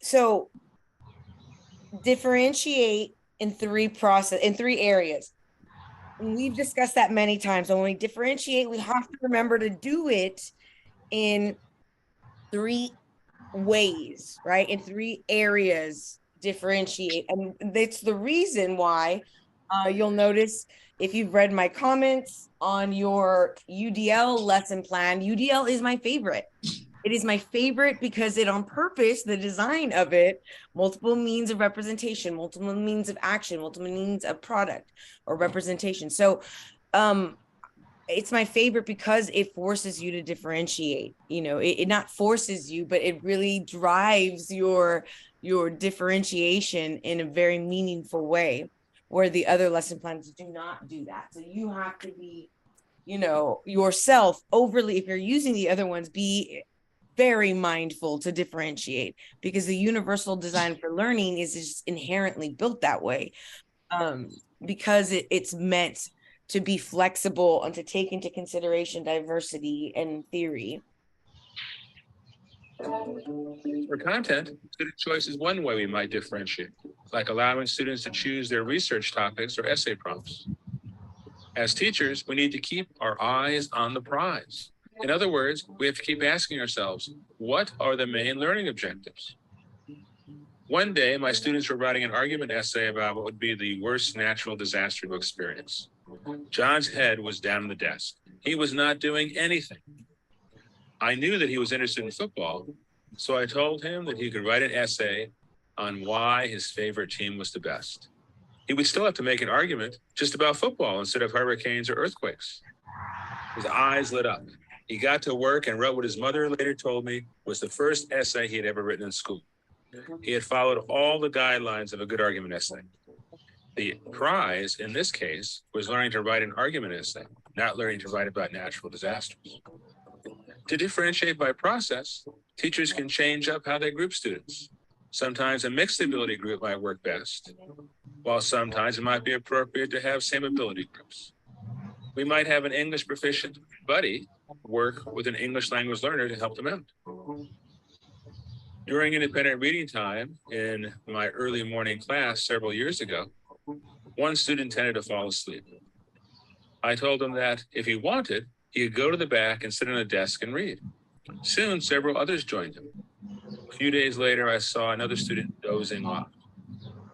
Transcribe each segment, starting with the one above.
So differentiate in three areas. And we've discussed that many times. And when we differentiate, we have to remember to do it in three ways, right? In three areas, differentiate. And that's the reason why you'll notice if you've read my comments on your UDL lesson plan, UDL is my favorite. It is my favorite because it on purpose, the design of it, multiple means of representation, multiple means of action, multiple means of product or representation. So it's my favorite because it forces you to differentiate. It not forces you, but it really drives your differentiation in a very meaningful way, where the other lesson plans do not do that. So you have to be, yourself overly, if you're using the other ones, be very mindful to differentiate, because the universal design for learning is just inherently built that way, um, because it's meant to be flexible and to take into consideration diversity and theory. For content, student choice is one way we might differentiate, like allowing students to choose their research topics or essay prompts. As teachers, we need to keep our eyes on the prize. In other words, we have to keep asking ourselves, what are the main learning objectives? One day, my students were writing an argument essay about what would be the worst natural disaster to experience. John's head was down on the desk. He was not doing anything. I knew that he was interested in football, so I told him that he could write an essay on why his favorite team was the best. He would still have to make an argument just about football instead of hurricanes or earthquakes. His eyes lit up. He got to work and wrote what his mother later told me was the first essay he had ever written in school. He had followed all the guidelines of a good argument essay. The prize, in this case, was learning to write an argument essay, not learning to write about natural disasters. To differentiate by process, teachers can change up how they group students. Sometimes a mixed ability group might work best, while sometimes it might be appropriate to have same ability groups. We might have an English proficient buddy work with an English language learner to help them out. During independent reading time in my early morning class several years ago, one student tended to fall asleep. I told him that if he wanted, he could go to the back and sit on a desk and read. Soon, several others joined him. A few days later, I saw another student dozing off.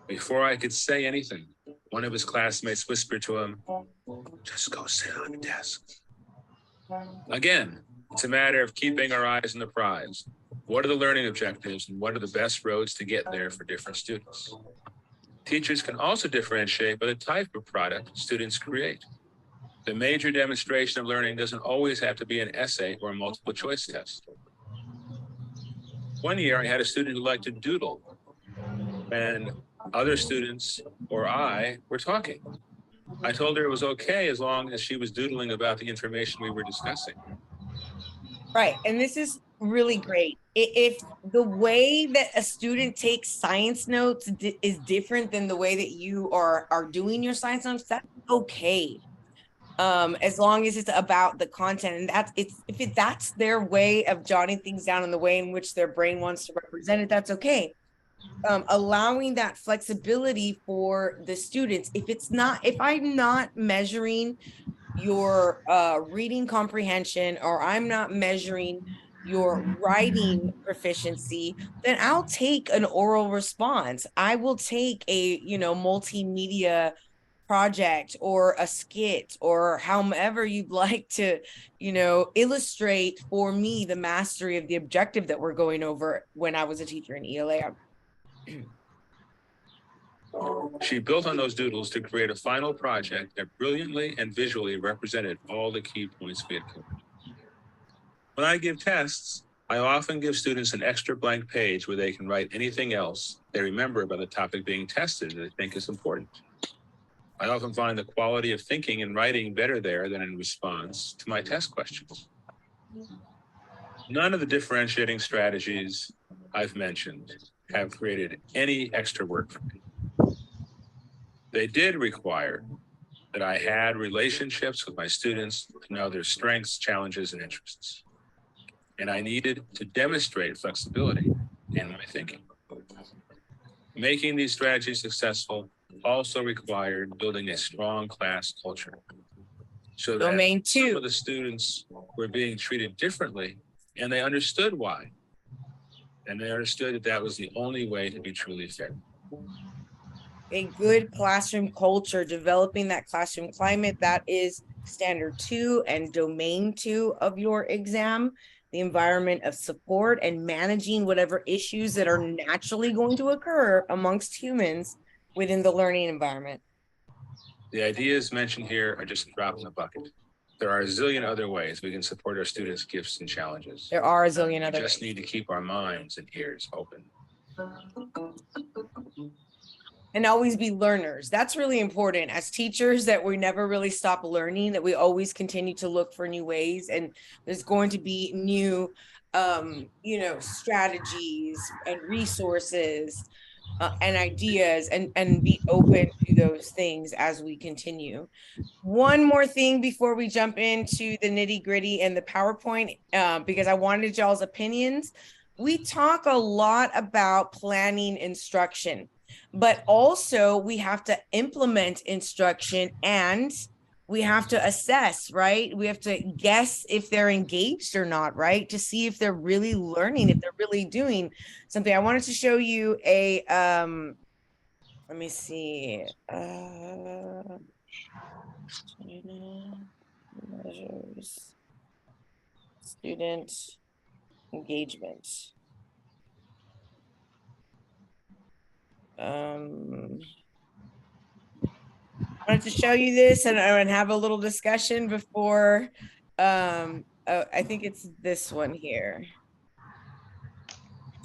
Before I could say anything, one of his classmates whispered to him, "Just go sit on the desk." Again, it's a matter of keeping our eyes on the prize. What are the learning objectives and what are the best roads to get there for different students? Teachers can also differentiate by the type of product students create. The major demonstration of learning doesn't always have to be an essay or a multiple choice test. One year, I had a student who liked to doodle, and other students or I were talking. I told her it was okay as long as she was doodling about the information we were discussing. Right. And this is really great. If the way that a student takes science notes is different than the way that you are doing your science notes, that's okay. As long as it's about the content, and that's their way of jotting things down in the way in which their brain wants to represent it, that's okay. Allowing that flexibility for the students. If I'm not measuring your reading comprehension, or I'm not measuring your writing proficiency, then I'll take an oral response. I will take a, multimedia project or a skit, or however you'd like to, illustrate for me the mastery of the objective that we're going over when I was a teacher in ELA. She built on those doodles to create a final project that brilliantly and visually represented all the key points we had covered. When I give tests, I often give students an extra blank page where they can write anything else they remember about the topic being tested that they think is important. I often find the quality of thinking and writing better there than in response to my test questions. None of the differentiating strategies I've mentioned have created any extra work for me. They did require that I had relationships with my students to know their strengths, challenges, and interests. And I needed to demonstrate flexibility in my thinking. Making these strategies successful also required building a strong class culture. So that Domain some 2. of the students were being treated differently, and they understood why. And they understood that that was the only way to be truly fair. A good classroom culture, developing that classroom climate, that is standard 2 and domain 2 of your exam. The environment of support and managing whatever issues that are naturally going to occur amongst humans within the learning environment. The ideas mentioned here are just a drop in the bucket. There are a zillion other ways we can support our students' gifts and challenges. There are a zillion other We just ways. need to keep our minds and ears open. And always be learners. That's really important as teachers, that we never really stop learning, that we always continue to look for new ways. And there's going to be new, strategies and resources and ideas, and be open to those things as we continue. One more thing before we jump into the nitty gritty and the PowerPoint, because I wanted y'all's opinions. We talk a lot about planning instruction, but also we have to implement instruction, and we have to assess, right? We have to guess if they're engaged or not, right? To see if they're really learning, if they're really doing something. I wanted to show you a, let me see. Measures student engagement. I wanted to show you this and have a little discussion before. I think it's this one here.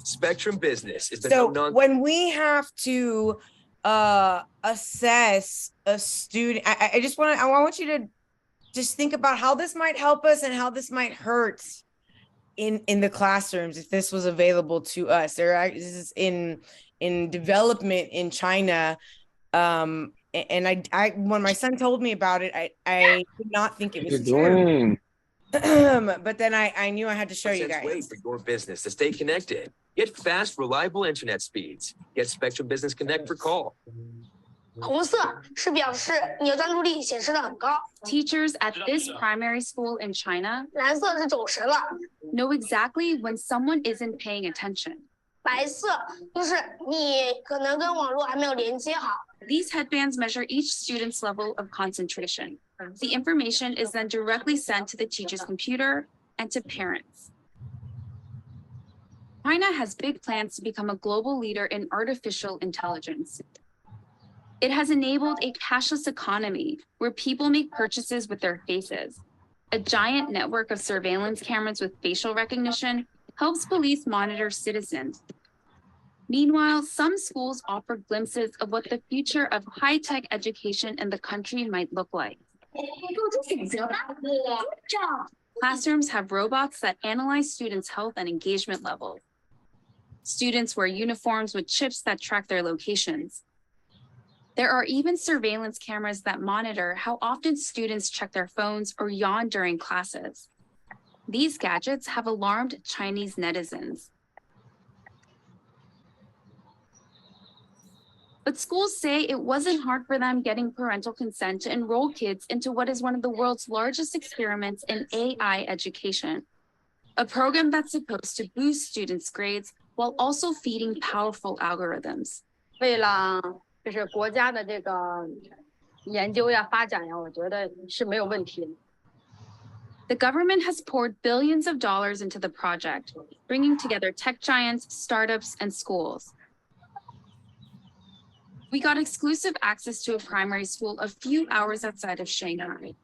Spectrum Business is the so when we have to assess a student, I want you to just think about how this might help us and how this might hurt in the classrooms if this was available to us. This is in development in China. And I when my son told me about it, I did not think it was true. But then I knew I had to show you guys. Way for your business to stay connected. Get fast, reliable internet speeds. Get Spectrum Business Connect for call. 红色是表示你的专注力显示的很高。 Teachers at this primary school in China 蓝色是走神了， know exactly when someone isn't paying attention. 白色就是你可能跟网络还没有连接好。 These headbands measure each student's level of concentration. The information is then directly sent to the teacher's computer and to parents. China has big plans to become a global leader in artificial intelligence. It has enabled a cashless economy where people make purchases with their faces. A giant network of surveillance cameras with facial recognition helps police monitor citizens. Meanwhile, some schools offer glimpses of what the future of high-tech education in the country might look like. Classrooms have robots that analyze students' health and engagement levels. Students wear uniforms with chips that track their locations. There are even surveillance cameras that monitor how often students check their phones or yawn during classes. These gadgets have alarmed Chinese netizens. But schools say it wasn't hard for them getting parental consent to enroll kids into what is one of the world's largest experiments in AI education, a program that's supposed to boost students' grades while also feeding powerful algorithms. 为了就是国家的这个研究呀、发展呀，我觉得是没有问题的。 The government has poured billions of dollars into the project, bringing together tech giants, startups, and schools. We got exclusive access to a primary school a few hours outside of Shanghai.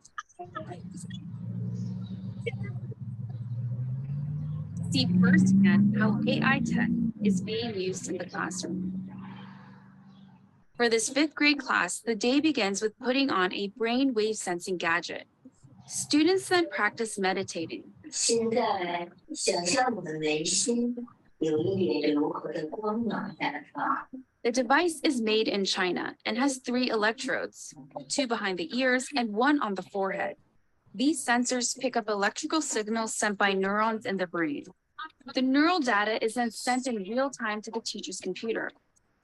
See firsthand how AI tech is being used in the classroom. For this 5th grade class, the day begins with putting on a brainwave sensing gadget. Students then practice meditating. 现在想象我的眉心有一点柔和的光芒散发。 The device is made in China and has 3 electrodes, 2 behind the ears and 1 on the forehead. These sensors pick up electrical signals sent by neurons in the brain. The neural data is then sent in real time to the teacher's computer.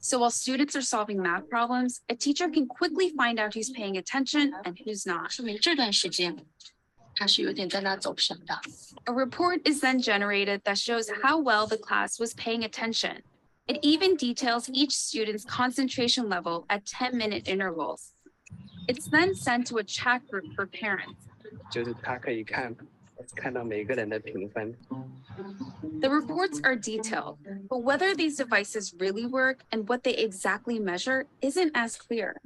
So while students are solving math problems, a teacher can quickly find out who's paying attention and who's not. 说明这段时间他是有点在那走神的。A report is then generated that shows how well the class was paying attention. It even details each student's concentration level at 10-minute intervals. It's then sent to a chat group for parents. 就是他可以看到每个人的评分。The reports are detailed, but whether these devices really work and what they exactly measure isn't as clear.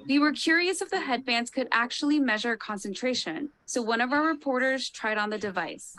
We were curious if the headbands could actually measure concentration, so one of our reporters tried on the device.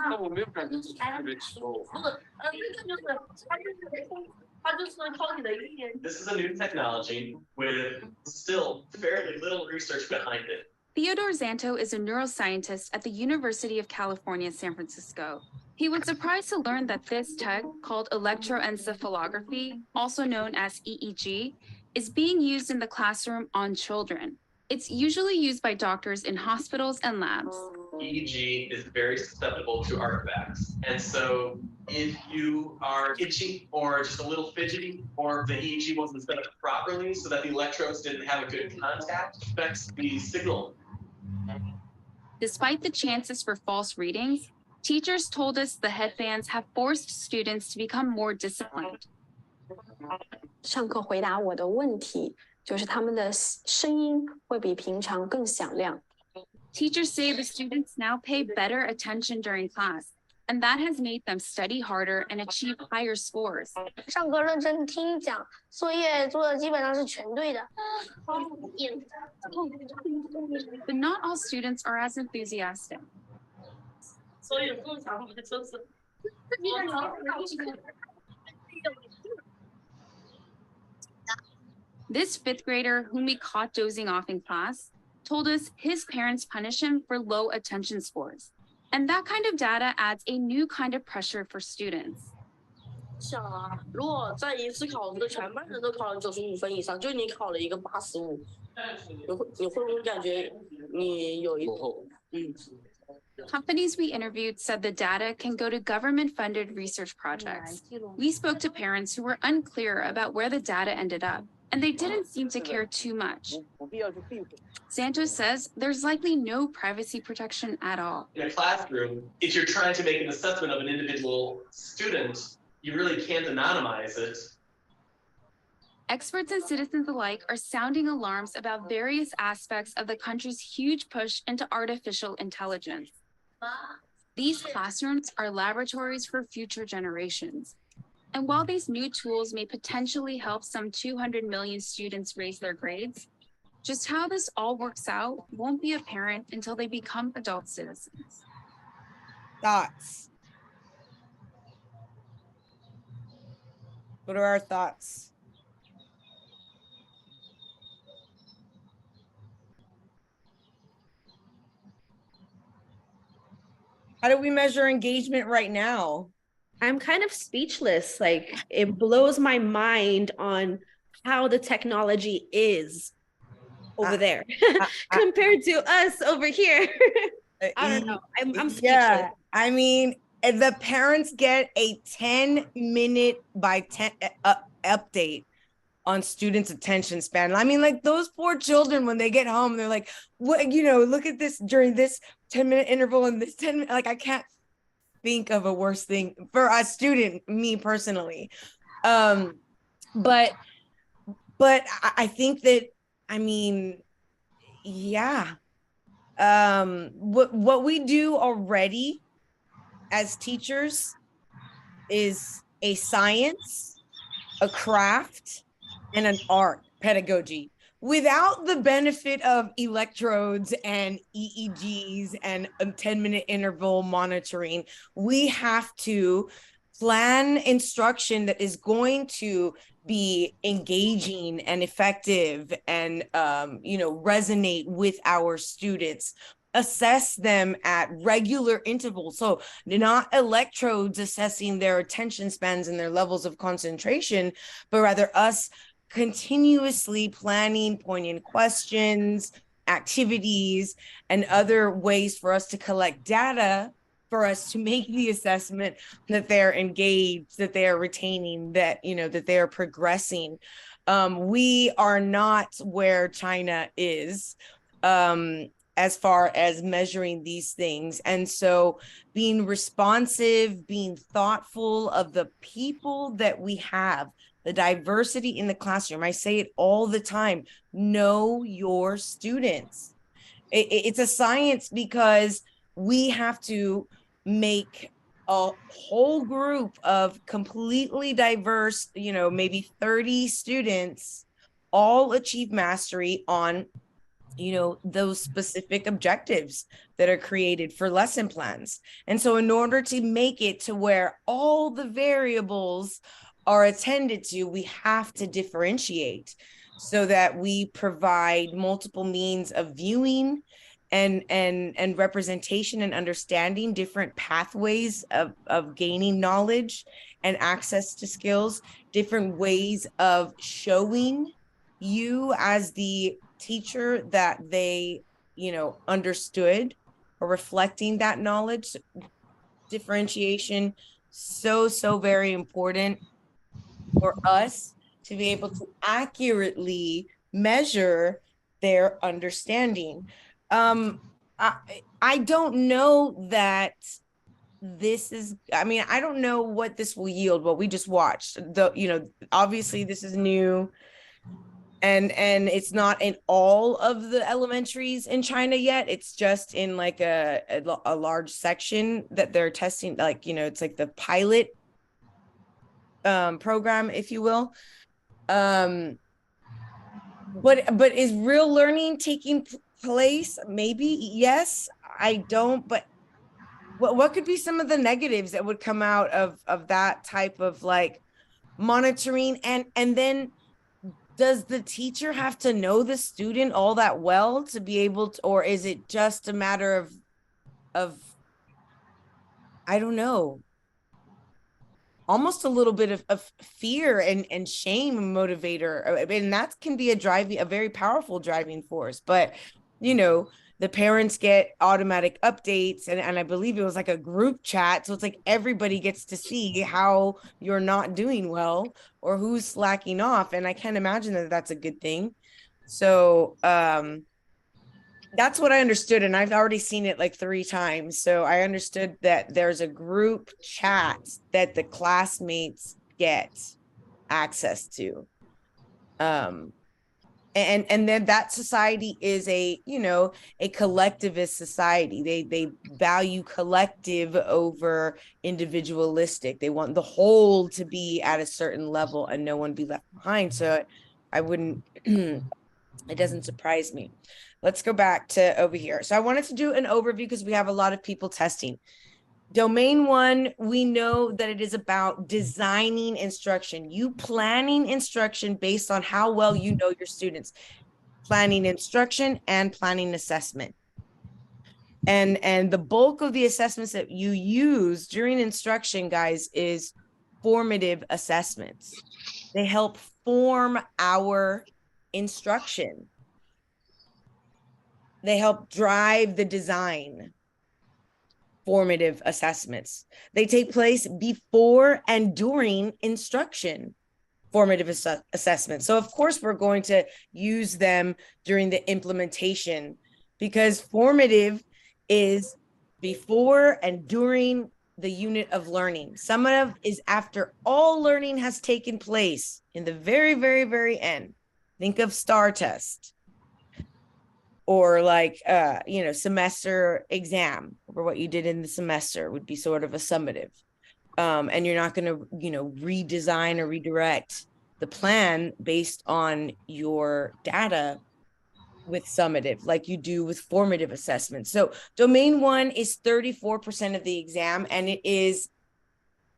This is a new technology with still fairly little research behind it. Theodore Zanto is a neuroscientist at the University of California, San Francisco. He was surprised to learn that this tech, called electroencephalography, also known as EEG, is being used in the classroom on children. It's usually used by doctors in hospitals and labs. EEG is very susceptible to artifacts. And so if you are itchy or just a little fidgety, or the EEG wasn't set up properly so that the electrodes didn't have a good contact, it affects the signal. Despite the chances for false readings, teachers told us the headbands have forced students to become more disciplined. 上课回答我的问题，就是他们的声音会比平常更响亮。Teachers say the students now pay better attention during class, and that has made them study harder and achieve higher scores. 上课认真听讲，作业做的基本上是全对的。But not all students are as enthusiastic. This fifth grader, whom we caught dozing off in class, told us his parents punish him for low attention scores. And that kind of data adds a new kind of pressure for students. 想啊，如果在一次考试全班人都考了95分以上，就你考了一个85，你会不会感觉你有一Companies we interviewed said the data can go to government-funded research projects. We spoke to parents who were unclear about where the data ended up, and they didn't seem to care too much. Santos says there's likely no privacy protection at all. In a classroom, if you're trying to make an assessment of an individual student, you really can't anonymize it. Experts and citizens alike are sounding alarms about various aspects of the country's huge push into artificial intelligence. These classrooms are laboratories for future generations. And while these new tools may potentially help some 200 million students raise their grades, just how this all works out won't be apparent until they become adult citizens. Thoughts? What are our thoughts? How do we measure engagement right now? I'm kind of speechless. Like, it blows my mind on how the technology is over there compared to us over here. I don't know. I'm speechless. Yeah, I mean, the parents get a 10-minute by 10 update on students' attention span. I mean, like, those poor children, when they get home, they're like, what, you know, look at this during this 10-minute interval and this 10 minute, like, I can't think of a worse thing for a student, me personally. But I think that, I mean, yeah. What we do already as teachers is a science, a craft, and an art, pedagogy, without the benefit of electrodes and EEGs and a 10-minute interval monitoring. We have to plan instruction that is going to be engaging and effective and, resonate with our students. Assess them at regular intervals. So not electrodes assessing their attention spans and their levels of concentration, but rather us continuously planning poignant questions, activities, and other ways for us to collect data for us to make the assessment that they're engaged, that they are retaining, that, you know, that they are progressing. We are not where China is, as far as measuring these things. And so being responsive, being thoughtful of the people that we have, the diversity in the classroom. I say it all the time, know your students. It's a science, because we have to make a whole group of completely diverse, you know, maybe 30 students all achieve mastery on, you know, those specific objectives that are created for lesson plans. And so in order to make it to where all the variables are attended to, we have to differentiate so that we provide multiple means of viewing and representation and understanding different pathways of gaining knowledge and access to skills, different ways of showing you as the teacher that they, you know, understood, or reflecting that knowledge. Differentiation, so very important for us to be able to accurately measure their understanding. I don't know that this is, I mean, I don't know what this will yield, what we just watched. The, you know, obviously this is new, and it's not in all of the elementaries in China yet. It's just in like a large section that they're testing, like, you know, it's like the pilot program, if you will. But is real learning taking place? Maybe, yes. I don't, but what could be some of the negatives that would come out of that type of like monitoring? And then does the teacher have to know the student all that well to be able to, or is it just a matter of I don't know, almost a little bit of fear and shame motivator? And that can be a very powerful driving force. But, you know, the parents get automatic updates, and I believe it was like a group chat. So it's like everybody gets to see how you're not doing well or who's slacking off. And I can't imagine that that's a good thing. So that's what I understood. And I've already seen it like 3 times. So I understood that there's a group chat that the classmates get access to. And then that society is a, you know, a collectivist society. They value collective over individualistic. They want the whole to be at a certain level and no one be left behind. So I wouldn't it doesn't surprise me. Let's go back to over here. So I wanted to do an overview because we have a lot of people testing. Domain 1, we know that it is about designing instruction, you planning instruction based on how well you know your students, planning instruction and planning assessment. And the bulk of the assessments that you use during instruction, guys, is formative assessments. They help form our instruction. They help drive the design. Formative assessments, they take place before and during instruction. Formative assessments. So of course we're going to use them during the implementation, because formative is before and during the unit of learning. Summative is after all learning has taken place, in the very end. Think of STAR test, or like, you know, semester exam, or what you did in the semester would be sort of a summative. And you're not going to, you know, redesign or redirect the plan based on your data with summative like you do with formative assessments. So domain 1 is 34% of the exam, and it is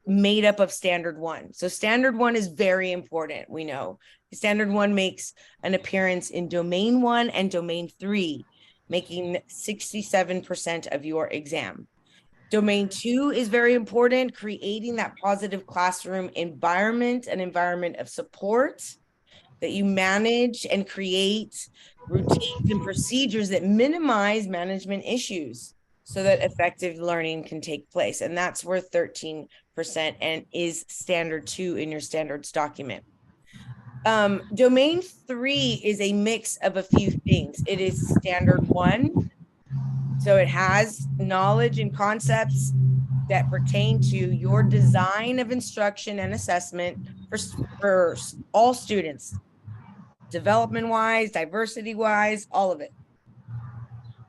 made up of standard 1. So standard 1 is very important. We know standard 1 makes an appearance in domain 1 and domain 3, making 67% of your exam. Domain 2 is very important, creating that positive classroom environment, an environment of support that you manage and create routines and procedures that minimize management issues. so that effective learning can take place. And that's worth 13% and is standard 2 in your standards document. Domain 3 is a mix of a few things. It is standard 1. So it has knowledge and concepts that pertain to your design of instruction and assessment for all students, development-wise, diversity-wise, all of it.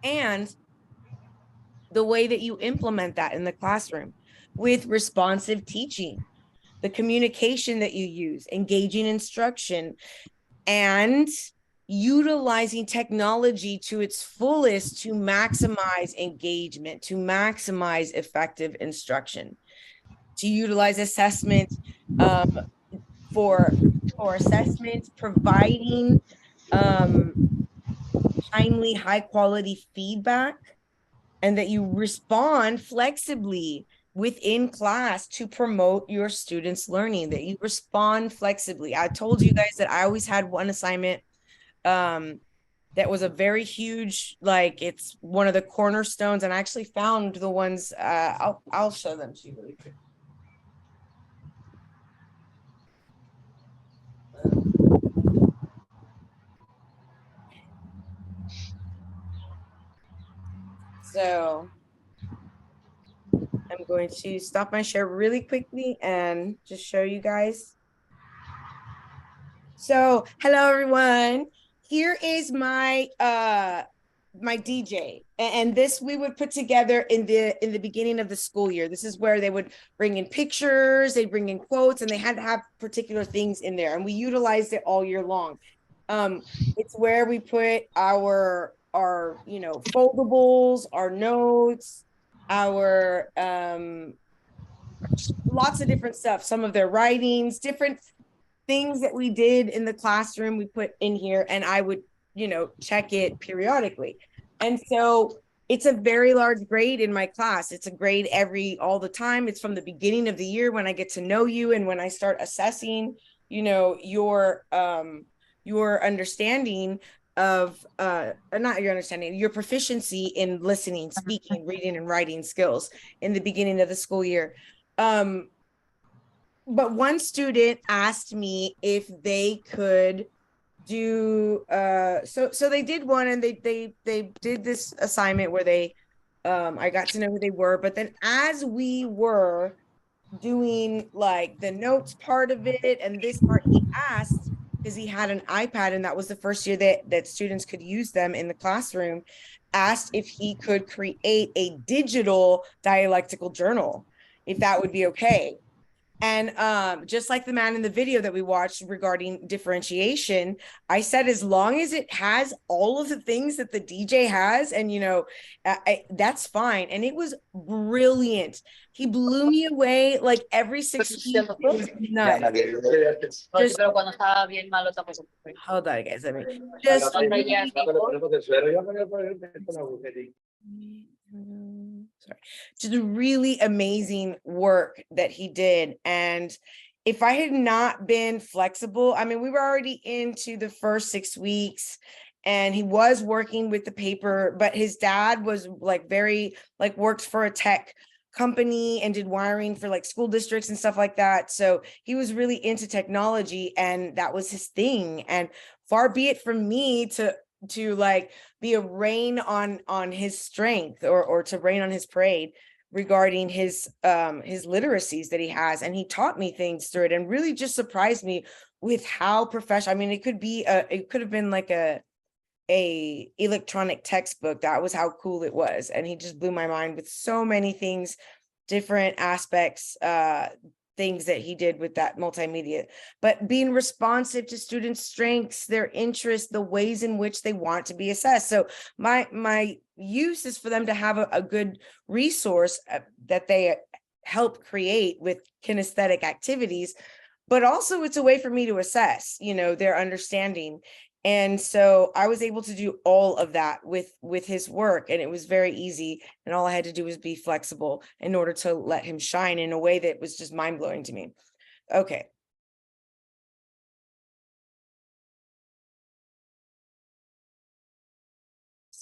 And the way that you implement that in the classroom with responsive teaching, the communication that you use, engaging instruction, and utilizing technology to its fullest to maximize engagement, to maximize effective instruction, to utilize assessment for assessment, providing timely, high quality feedback, and that you respond flexibly within class to promote your students' learning, that you respond flexibly. I told you guys that I always had one assignment that was a very huge, like it's one of the cornerstones, and I actually found the ones, I'll show them to you really quick. So I'm going to stop my share really quickly and just show you guys. So hello everyone. Here is my my DJ, and this we would put together in the beginning of the school year. This is where they would bring in pictures, they bring in quotes, and they had to have particular things in there, and we utilized it all year long. It's where we put our you know, foldables, our notes, our lots of different stuff, some of their writings, different things that we did in the classroom we put in here, and I would, you know, check it periodically. And so it's a very large grade in my class. It's a grade all the time. It's from the beginning of the year when I get to know you and when I start assessing, you know, your understanding of not your understanding, your proficiency in listening, speaking, reading, and writing skills in the beginning of the school year. But one student asked me if they could do so they did one, and they did this assignment where they I got to know who they were, but then as we were doing like the notes part of it and this part, he asked, because he had an iPad and that was the first year that students could use them in the classroom, asked if he could create a digital dialectical journal, if that would be okay. And just like the man in the video that we watched regarding differentiation, I said, as long as it has all of the things that the DJ has, and, you know, that's fine. And it was brilliant. He blew me away like every 6 weeks. It was nuts. Just, hold on, guys. Let me just sorry, just really amazing work that he did. And if I had not been flexible, I mean, we were already into the first 6 weeks and he was working with the paper, but his dad was like very, like worked for a tech company and did wiring for like school districts and stuff like that. So he was really into technology and that was his thing. And far be it from me to like be a rain on his strength or to rain on his parade regarding his literacies that he has. And he taught me things through it and really just surprised me with how professional. I mean, it could have been like a electronic textbook. That was how cool it was. And he just blew my mind with so many things, different aspects, things that he did with that multimedia, but being responsive to students' strengths, their interests, the ways in which they want to be assessed. So my use is for them to have a good resource that they help create with kinesthetic activities, but also it's a way for me to assess, you know, their understanding. And so I was able to do all of that with his work, and it was very easy. And all I had to do was be flexible in order to let him shine in a way that was just mind blowing to me. Okay.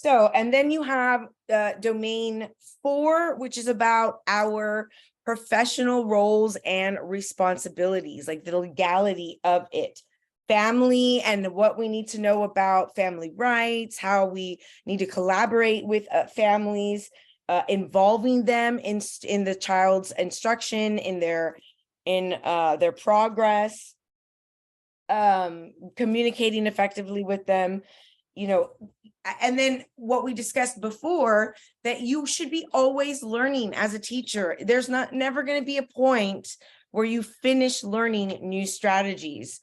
So, and then you have domain 4, which is about our professional roles and responsibilities, like the legality of it. Family and what we need to know about family rights, how we need to collaborate with families, involving them in the child's instruction, in their progress, communicating effectively with them, you know. And then what we discussed before, that you should be always learning as a teacher. There's never going to be a point where you finish learning new strategies.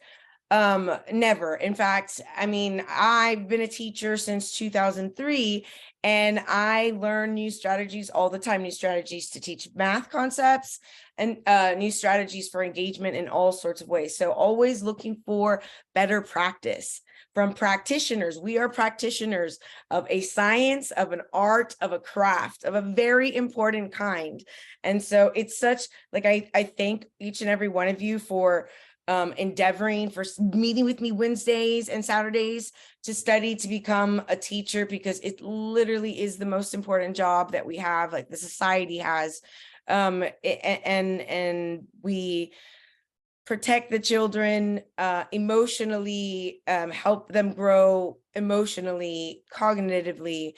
Never. In fact, I mean, I've been a teacher since 2003, and I learn new strategies all the time, new strategies to teach math concepts, and new strategies for engagement in all sorts of ways. So always looking for better practice from practitioners. We are practitioners of a science, of an art, of a craft, of a very important kind. And so it's such, like, I thank each and every one of you for endeavoring, for meeting with me Wednesdays and Saturdays to study to become a teacher, because it literally is the most important job that we have, like the society has. And we protect the children emotionally, help them grow emotionally, cognitively.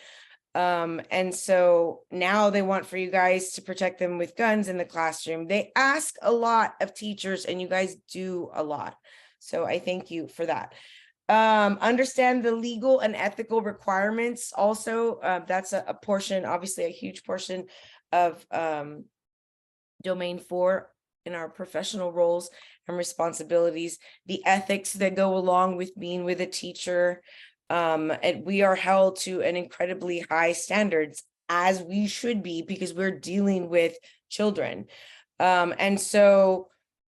And so now they want for you guys to protect them with guns in the classroom. They ask a lot of teachers, and you guys do a lot. So I thank you for that. Understand the legal and ethical requirements. Also, that's a portion, obviously a huge portion of domain 4 in our professional roles and responsibilities, the ethics that go along with being with a teacher. And we are held to an incredibly high standards, as we should be, because we're dealing with children. And so,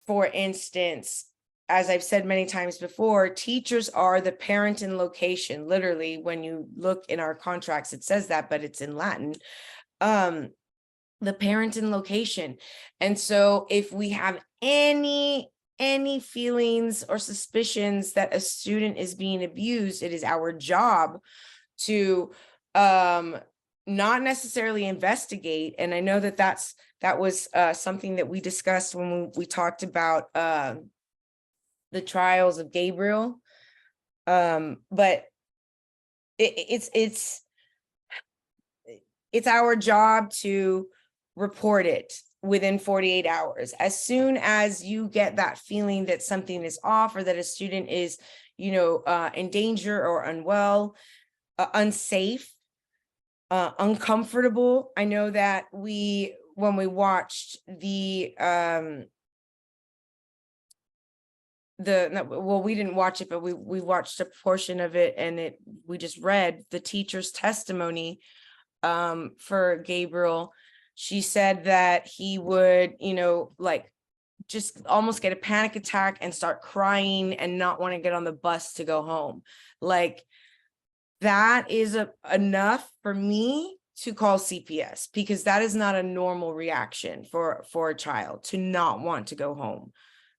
for instance, as I've said many times before, teachers are the parent in location. Literally, when you look in our contracts, it says that, but it's in Latin. The parent in location. And so if we have any feelings or suspicions that a student is being abused, it is our job to not necessarily investigate. And I know that that was something that we discussed when we talked about the trials of Gabriel. But it's our job to report it within 48 hours. As soon as you get that feeling that something is off, or that a student is, in danger or unwell, unsafe, uncomfortable. I know that when we watched we didn't watch it, but we watched a portion of it, and we just read the teacher's testimony for Gabriel. She said that he would, like, just almost get a panic attack and start crying and not want to get on the bus to go home. Like, that is enough for me to call CPS, because that is not a normal reaction for a child to not want to go home.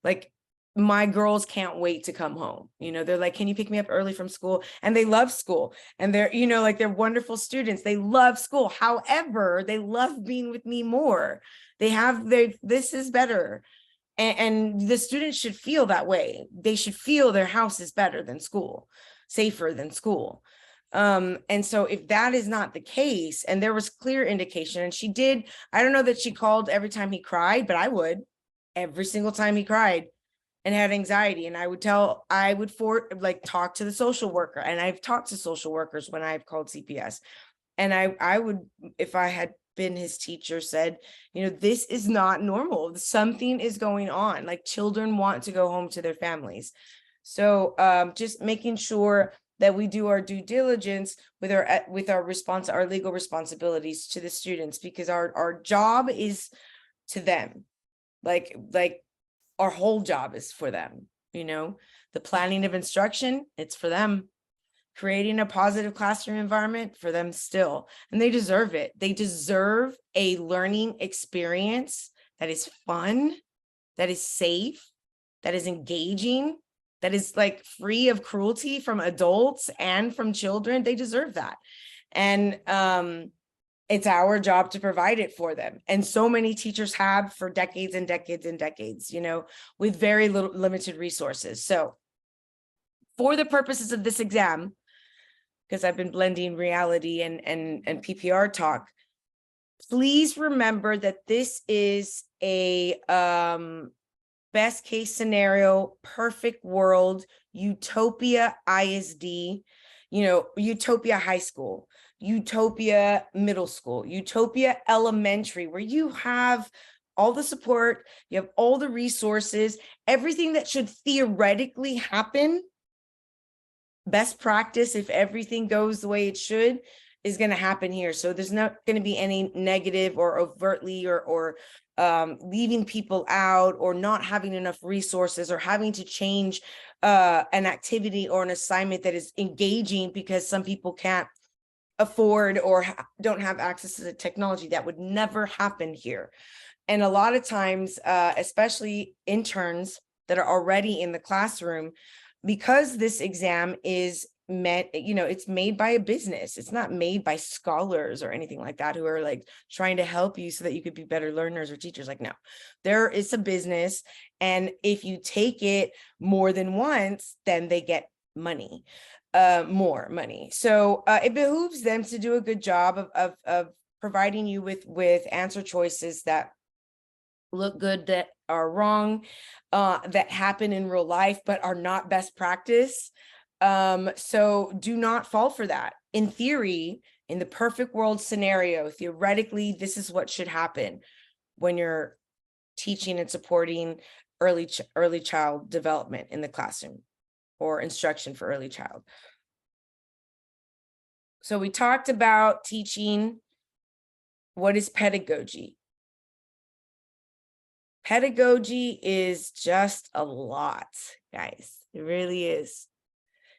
Like, my girls can't wait to come home. They're like, can you pick me up early from school? And they love school, and they're, like, they're wonderful students. They love school. However, they love being with me more. This is better. And the students should feel that way. They should feel their house is better than school, safer than school. And so if that is not the case, and there was clear indication, and she did, I don't know that she called every time he cried, but I would, every single time he cried and had anxiety. And I would talk to the social worker. And I've talked to social workers when I've called CPS. And I would, if I had been his teacher, said, this is not normal. Something is going on. Like, children want to go home to their families. So just making sure that we do our due diligence with our legal responsibilities to the students, because our job is to them. Like our whole job is for them. The planning of instruction, it's for them. Creating a positive classroom environment, for them still. And they deserve it. They deserve a learning experience that is fun, that is safe, that is engaging, that is, like, free of cruelty from adults and from children. They deserve that. And it's our job to provide it for them. And so many teachers have for decades and decades and decades, you know, with very little limited resources. So for the purposes of this exam, because I've been blending reality and PPR talk, please remember that this is a best case scenario, perfect world, utopia ISD, you know, utopia high school, utopia middle school, utopia elementary, where you have all the support, you have all the resources, everything that should theoretically happen. Best practice, if everything goes the way it should, is going to happen here. So there's not going to be any negative or overtly or leaving people out or not having enough resources or having to change an activity or an assignment that is engaging because some people can't afford or don't have access to the technology. That would never happen here. And a lot of times, especially interns that are already in the classroom, because this exam is meant, you know, it's made by a business. It's not made by scholars or anything like that who are like trying to help you so that you could be better learners or teachers. Like, no, there is a business. And if you take it more than once, then they get money, more money. So it behooves them to do a good job of providing you with answer choices that look good, that are wrong, that happen in real life, but are not best practice. So do not fall for that. In theory, in the perfect world scenario, theoretically, this is what should happen when you're teaching and supporting early child development in the classroom or instruction for early child. So we talked about teaching. What is pedagogy? Pedagogy is just a lot, guys. It really is.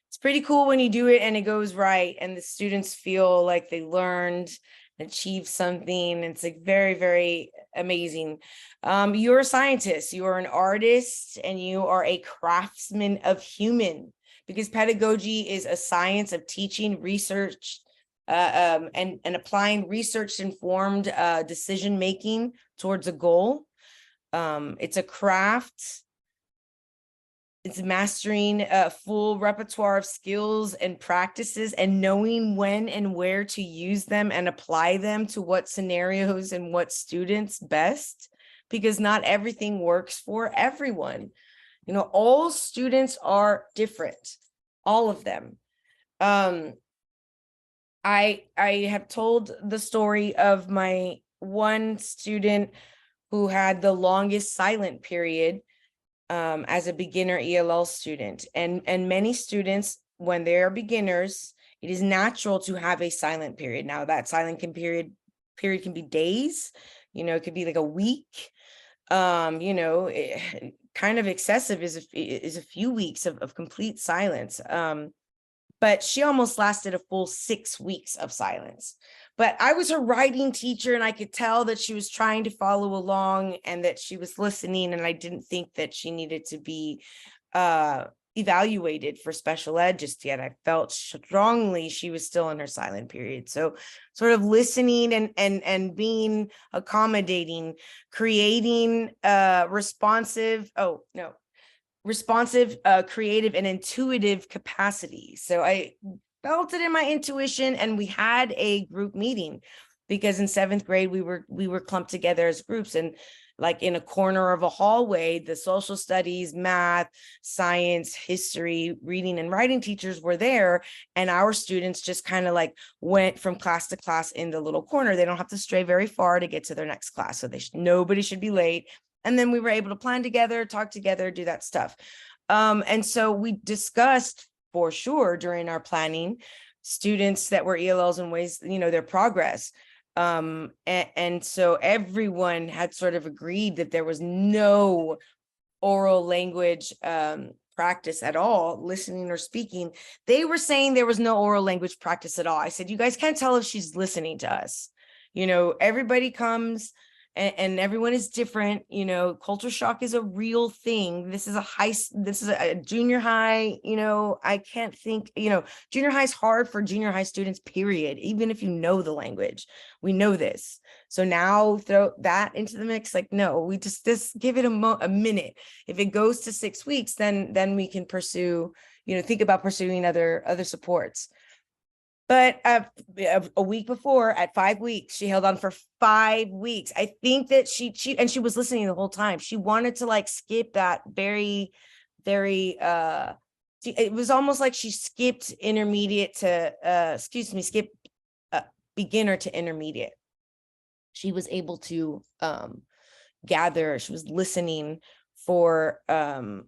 It's pretty cool when you do it and it goes right and the students feel like they learned, achieved something. It's like very, very amazing. You're a scientist, you are an artist, and you are a craftsman of human, because pedagogy is a science of teaching, research, and applying research-informed decision-making towards a goal. It's a craft. It's mastering a full repertoire of skills and practices and knowing when and where to use them and apply them to what scenarios and what students best, because not everything works for everyone. You know, all students are different, all of them. I have told the story of my one student who had the longest silent period as a beginner ELL student. And many students, when they are beginners, it is natural to have a silent period. Now that silent period can be days, you know, it could be like a week. You know, kind of excessive is a few weeks of complete silence. But she almost lasted a full 6 weeks of silence. But I was her writing teacher and I could tell that she was trying to follow along and that she was listening. And I didn't think that she needed to be evaluated for special ed just yet. I felt strongly she was still in her silent period. So sort of listening and being accommodating, creating responsive, creative and intuitive capacity. So I felt it in my intuition, and we had a group meeting because in 7th grade we were clumped together as groups, and like in a corner of a hallway, the social studies, math, science, history, reading and writing teachers were there, and our students just kind of like went from class to class in the little corner. They don't have to stray very far to get to their next class, so nobody should be late. And then we were able to plan together, talk together, do that stuff. And so we discussed for sure during our planning, students that were ELLs and ways, you know, their progress. And so everyone had sort of agreed that there was no oral language practice at all, listening or speaking. They were saying there was no oral language practice at all. I said, you guys can't tell if she's listening to us. You know, everybody comes and everyone is different. You know, culture shock is a real thing. This is a junior high, you know, I can't think, you know, junior high is hard for junior high students, period. Even if you know the language, we know this. So now throw that into the mix. Like, no, we just give it a minute. If it goes to 6 weeks, then we can pursue, you know, think about pursuing other supports. But a week before, at 5 weeks, she held on for 5 weeks. I think that she was listening the whole time. She wanted to like skip that very, very, it was almost like she skipped intermediate to, skip beginner to intermediate. She was able to gather, she was listening for high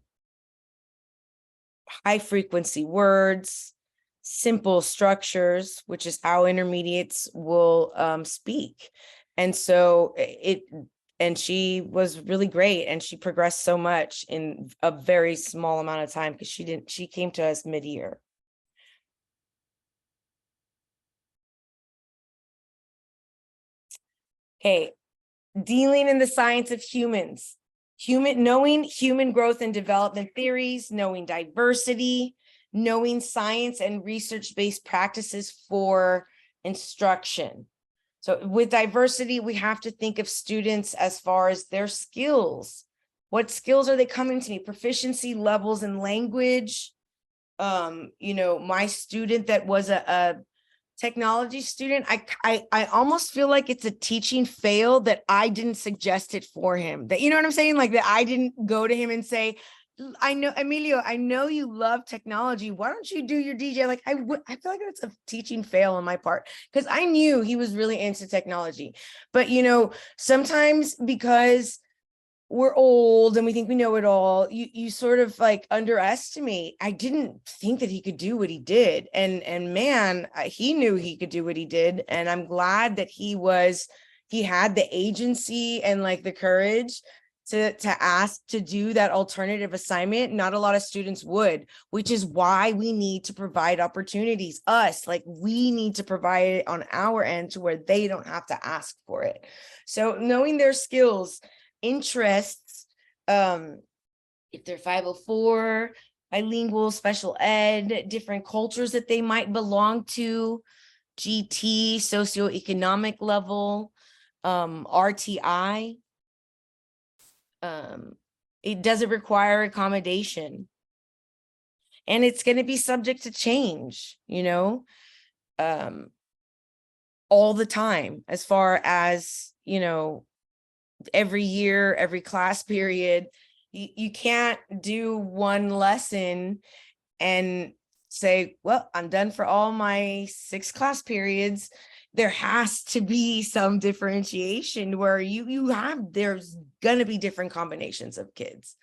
frequency words, simple structures, which is how intermediates will speak. And so she was really great, and she progressed so much in a very small amount of time, because she came to us mid-year. Okay, dealing in the science of humans, knowing human growth and development theories, knowing diversity, knowing science and research-based practices for instruction. So with diversity, we have to think of students as far as their skills. What skills are they coming to me? Proficiency levels in language. You know, my student that was a technology student, I almost feel like it's a teaching fail that I didn't suggest it for him. That, you know what I'm saying? Like that I didn't go to him and say, I know, Emilio, I know you love technology. Why don't you do your DJ? Like I feel like it's a teaching fail on my part, because I knew he was really into technology. But, you know, sometimes because we're old and we think we know it all, you sort of like underestimate. I didn't think that he could do what he did. And man, he knew he could do what he did. And I'm glad that he had the agency and like the courage to ask to do that alternative assignment. Not a lot of students would, which is why we need to provide opportunities. We need to provide it on our end to where they don't have to ask for it. So knowing their skills, interests, if they're 504, bilingual, special ed, different cultures that they might belong to, GT, socioeconomic level, RTI. It doesn't require accommodation, and it's going to be subject to change, you know, all the time, as far as, you know, every year, every class period. You can't do one lesson and say, well, I'm done for all my 6 class periods. There has to be some differentiation where there's going to be different combinations of kids.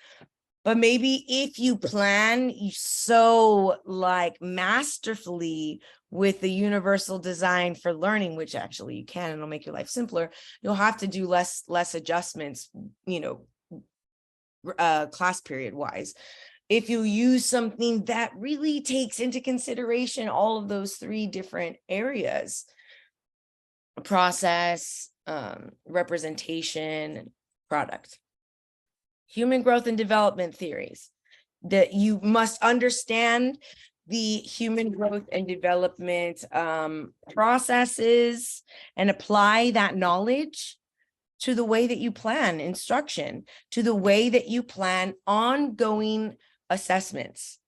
But maybe if you plan so like masterfully with the universal design for learning, which actually you can, and it'll make your life simpler, you'll have to do less adjustments, you know, class period wise. If you use something that really takes into consideration all of those 3 different areas: process, representation, product. Human growth and development theories, that you must understand the human growth and development processes and apply that knowledge to the way that you plan instruction, to the way that you plan ongoing assessments.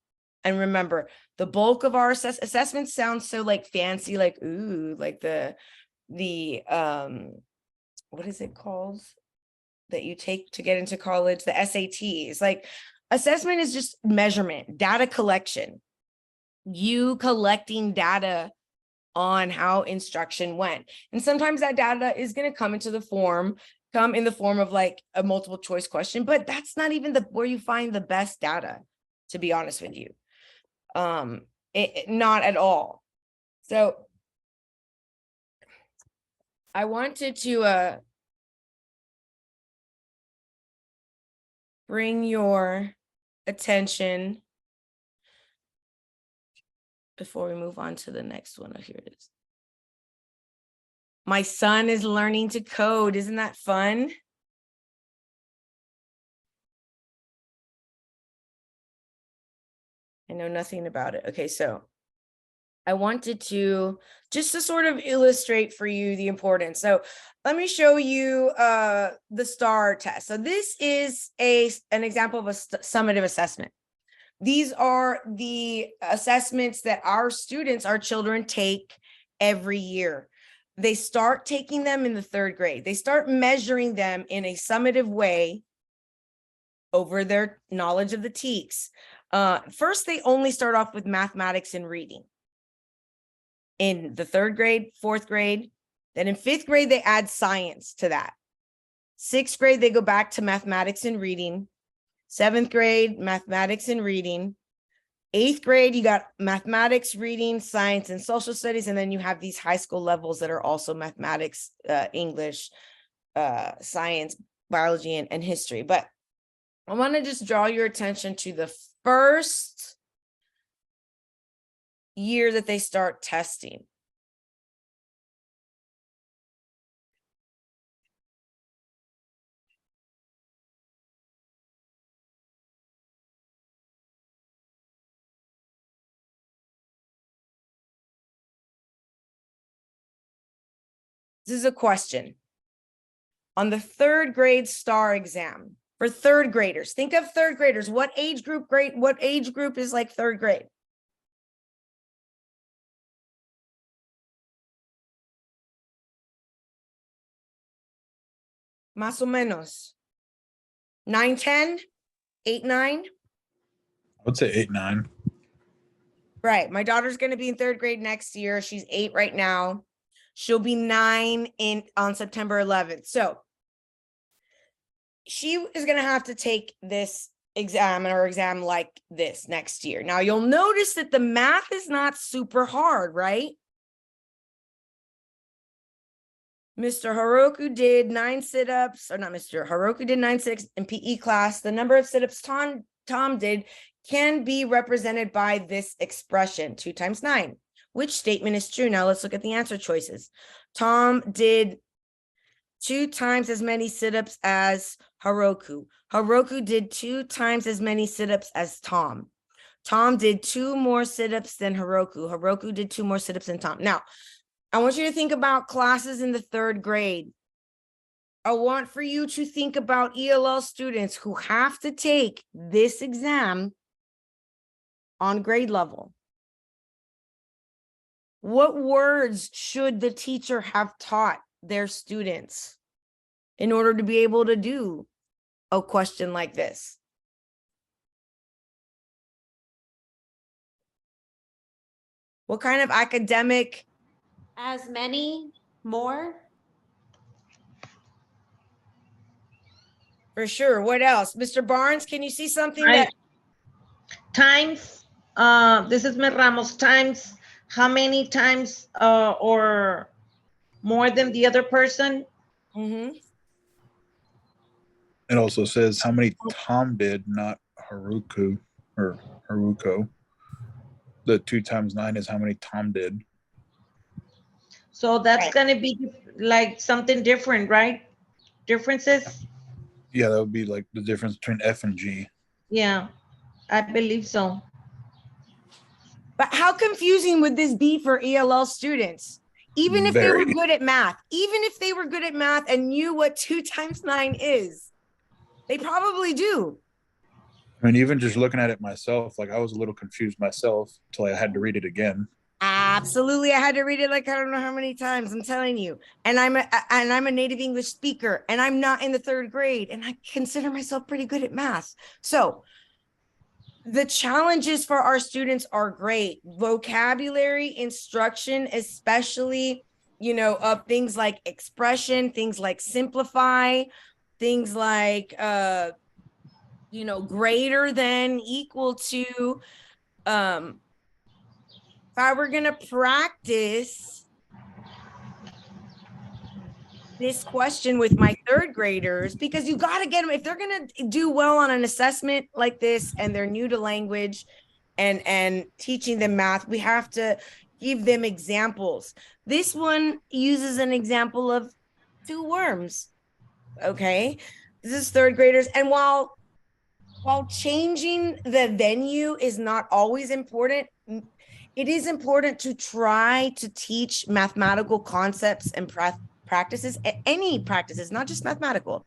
And remember, the bulk of our assessments sounds so like fancy, like, ooh, like the what is it called that you take to get into college? The SATs. Like, assessment is just measurement, data collection. You collecting data on how instruction went. And sometimes that data is going to come in the form of like a multiple choice question, but that's not even where you find the best data, to be honest with you. Not at all. So I wanted to bring your attention, before we move on to the next one. Oh, here it is. My son is learning to code. Isn't that fun? I know nothing about it. Okay, so I wanted to just to sort of illustrate for you the importance. So let me show you the STAR test. So this is an example of a summative assessment. These are the assessments that our students, our children take every year. They start taking them in the 3rd grade. They start measuring them in a summative way over their knowledge of the TEKS. First, they only start off with mathematics and reading. In the 3rd grade, 4th grade, then in 5th grade, they add science to that. 6th grade, they go back to mathematics and reading. 7th grade, mathematics and reading. 8th grade, you got mathematics, reading, science, and social studies. And then you have these high school levels that are also mathematics, English, science, biology, and history. But I want to just draw your attention to the first year that they start testing. This is a question. On the 3rd grade STAR exam for 3rd graders, think of 3rd graders. What age group is like 3rd grade? Más o menos. 9, 10, 8, 9? I would say 8, 9. Right. My daughter's going to be in 3rd grade next year. She's 8 right now. She'll be 9 on September 11th. So she is going to have to take this exam like this next year. Now you'll notice that the math is not super hard, right? Mr. Haroku did 9 sit-ups, or not Mr. Haroku did 9 sit-ups in PE class. The number of sit-ups Tom did can be represented by this expression, 2 times 9. Which statement is true? Now let's look at the answer choices. Tom did 2 times as many sit-ups as Haroku. Haroku did 2 times as many sit-ups as Tom. Tom did 2 more sit-ups than Haroku. Haroku did 2 more sit-ups than Tom. Now, I want you to think about classes in the 3rd grade. I want for you to think about ELL students who have to take this exam on grade level. What words should the teacher have taught their students in order to be able to do a question like this? What kind of academic? As many, more? For sure. What else? Mr. Barnes, can you see something Right. that? Times, this is Ms. Ramos, times, how many times or more than the other person? Mm-hmm. It also says how many Tom did, not Haruko or Haruko. The 2 times 9 is how many Tom did. So that's going to be like something different, right? Differences? Yeah, that would be like the difference between F and G. Yeah, I believe so. But how confusing would this be for ELL students? Even if they were good at math, and knew what 2 times 9 is, they probably do. I mean, even just looking at it myself, like I was a little confused myself until I had to read it again. Absolutely. I had to read it like I don't know how many times, I'm telling you. And I'm a native English speaker, and I'm not in the 3rd grade, and I consider myself pretty good at math. So the challenges for our students are great. Vocabulary instruction, especially, of things like expression, things like simplify, things like, greater than, equal to, if I were going to practice this question with my 3rd graders, because you got to get them, if they're going to do well on an assessment like this and they're new to language and teaching them math, we have to give them examples. This one uses an example of 2 worms. Okay, this is 3rd graders. And while changing the venue is not always important, it is important to try to teach mathematical concepts and practices, any practices, not just mathematical.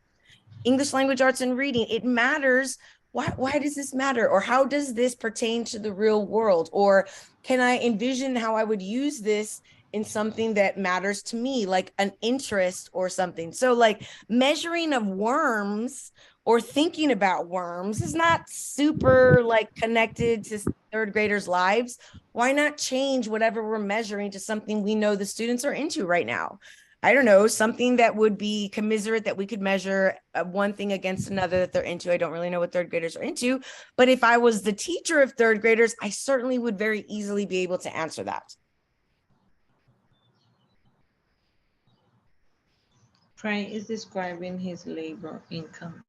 English language arts and reading, it matters. Why does this matter? Or how does this pertain to the real world? Or can I envision how I would use this in something that matters to me, like an interest or something? So like measuring of worms or thinking about worms is not super like connected to 3rd graders' lives. Why not change whatever we're measuring to something we know the students are into right now? I don't know, something that would be commiserate that we could measure one thing against another that they're into. I don't really know what 3rd graders are into, but if I was the teacher of 3rd graders, I certainly would very easily be able to answer that. Trey is describing his labor income.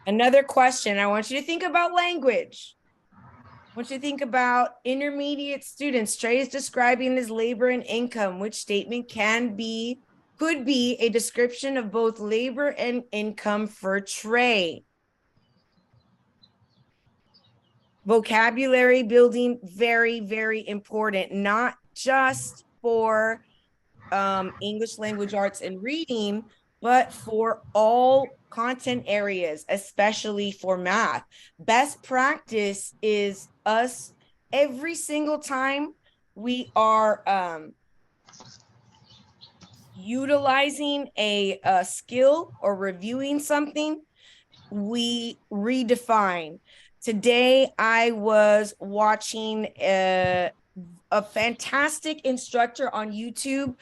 Another question, I want you to think about language. I want you to think about intermediate students. Trey is describing his labor and income, which statement could be a description of both labor and income for Trey. Vocabulary building, very, very important, not just for English language arts and reading, but for all content areas, especially for math. Best practice is us every single time we are utilizing a skill or reviewing something, we redefine. Today, I was watching a fantastic instructor on YouTube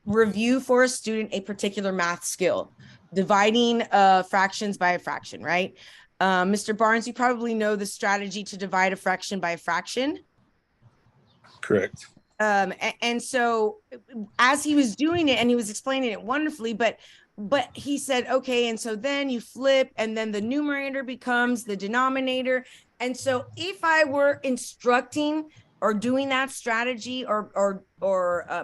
review for a student a particular math skill, dividing fractions by a fraction, right? Mr. Barnes, you probably know the strategy to divide a fraction by a fraction. Correct. And so as he was doing it, and he was explaining it wonderfully, but he said, okay, and so then you flip, and then the numerator becomes the denominator. And so if I were instructing or doing that strategy or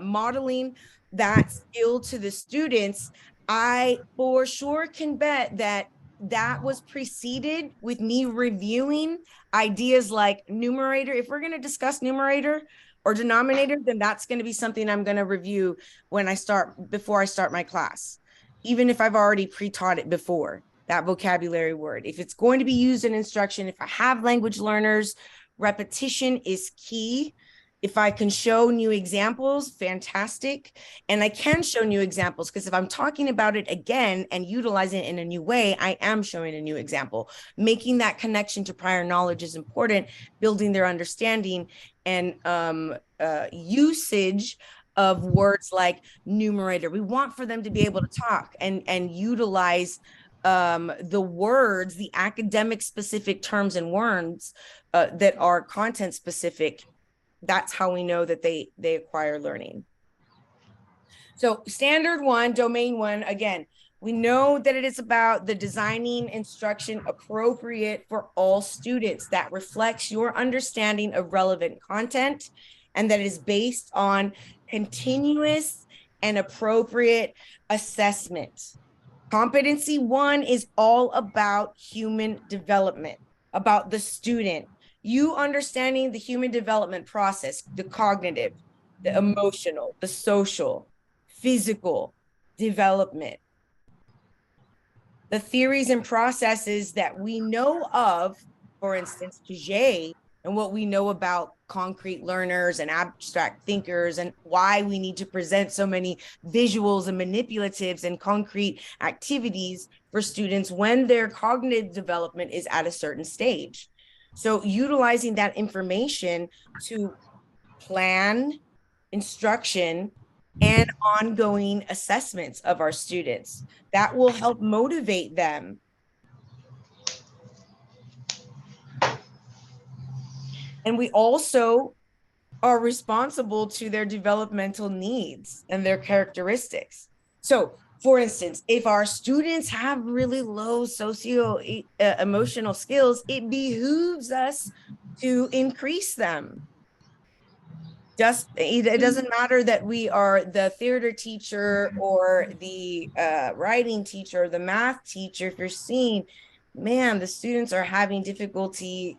modeling that skill to the students, I for sure can bet that was preceded with me reviewing ideas like numerator. If we're going to discuss numerator or denominator, then that's going to be something I'm going to review before I start my class, even if I've already pre-taught it before, that vocabulary word. If it's going to be used in instruction, if I have language learners, repetition is key. If I can show new examples, fantastic. And I can show new examples because if I'm talking about it again and utilizing it in a new way, I am showing a new example. Making that connection to prior knowledge is important, building their understanding and usage of words like numerator. We want for them to be able to talk and utilize the words, the academic specific terms and words that are content specific. That's how we know that they acquire learning. So standard 1, domain 1, again, we know that it is about the designing instruction appropriate for all students that reflects your understanding of relevant content and that is based on continuous and appropriate assessment. Competency 1 is all about human development, about the student. You understanding the human development process, the cognitive, the emotional, the social, physical development. The theories and processes that we know of, for instance, Piaget, and what we know about concrete learners and abstract thinkers and why we need to present so many visuals and manipulatives and concrete activities for students when their cognitive development is at a certain stage. So utilizing that information to plan instruction and ongoing assessments of our students, that will help motivate them. And we also are responsible to their developmental needs and their characteristics. So, for instance, if our students have really low socio-emotional skills, it behooves us to increase them. Just it doesn't matter that we are the theater teacher or the writing teacher or the math teacher. If you're seeing, man, the students are having difficulty,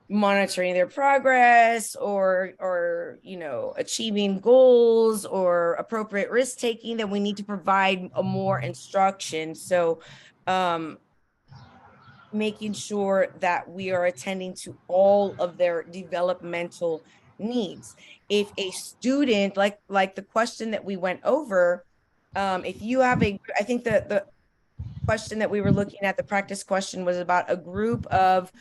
monitoring their progress or achieving goals or appropriate risk taking, then we need to provide a more instruction. So making sure that we are attending to all of their developmental needs. If a student, like the question that we went over, if you have I think the question that we were looking at, the practice question, was about a group of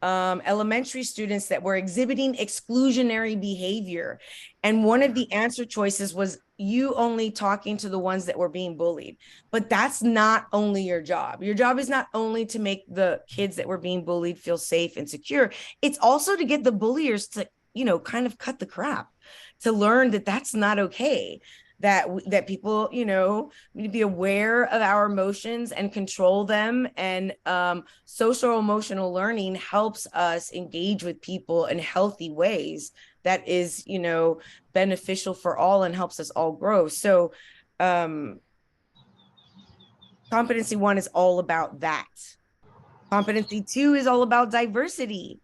elementary students that were exhibiting exclusionary behavior. And one of the answer choices was you only talking to the ones that were being bullied. But that's not only your job. Your job is not only to make the kids that were being bullied feel safe and secure. It's also to get the bulliers to, kind of cut the crap, to learn that that's not okay. That people, need to be aware of our emotions and control them. And social emotional learning helps us engage with people in healthy ways that is, beneficial for all and helps us all grow. So competency 1 is all about that. Competency 2 is all about diversity.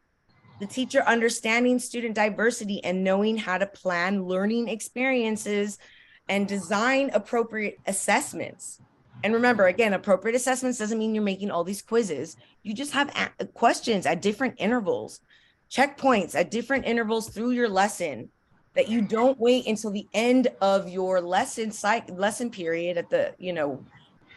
The teacher understanding student diversity and knowing how to plan learning experiences and design appropriate assessments. And remember, again, appropriate assessments doesn't mean you're making all these quizzes. You just have questions at different intervals, checkpoints at different intervals through your lesson, that you don't wait until the end of your lesson period at the,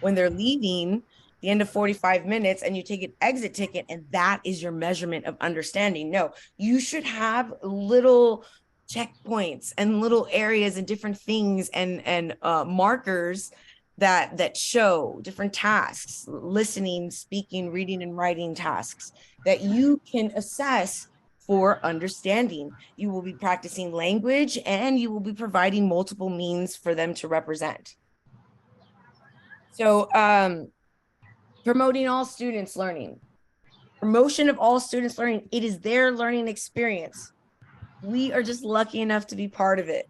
when they're leaving, the end of 45 minutes, and you take an exit ticket, and that is your measurement of understanding. No, you should have little checkpoints and little areas and different things and markers that show different tasks, listening, speaking, reading, and writing tasks that you can assess for understanding. You will be practicing language, and you will be providing multiple means for them to represent. So promoting all students' learning. Promotion of all students' learning. It is their learning experience. We are just lucky enough to be part of it,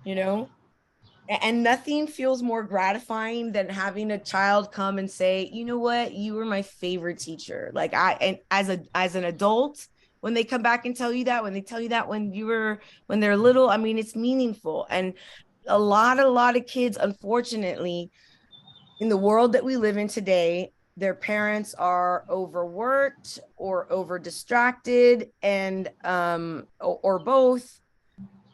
and nothing feels more gratifying than having a child come and say, you know what, you were my favorite teacher. Like and as an adult, when they come back and tell you that, when they tell you that when they're little, I mean, it's meaningful. And a lot of kids, unfortunately, in the world that we live in today, their parents are overworked or over distracted, and or both.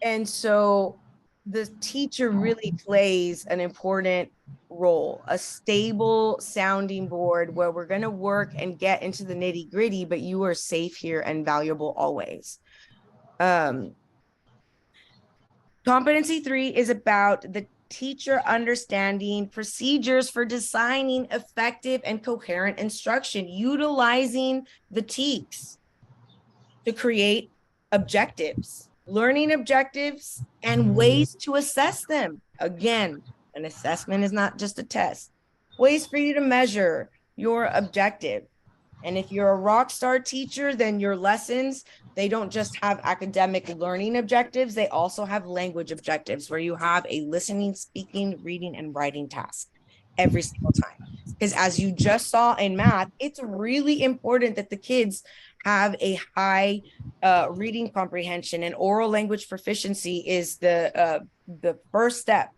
And so the teacher really plays an important role, a stable sounding board where we're going to work and get into the nitty gritty, but you are safe here and valuable always. Competency 3 is about the teacher understanding procedures for designing effective and coherent instruction, utilizing the TEKS to create objectives, learning objectives, and ways to assess them. Again, an assessment is not just a test. Ways for you to measure your objective. And if you're a rock star teacher, then your lessons, they don't just have academic learning objectives, they also have language objectives where you have a listening, speaking, reading, and writing task every single time. Because as you just saw in math, it's really important that the kids have a high reading comprehension, and oral language proficiency is the first step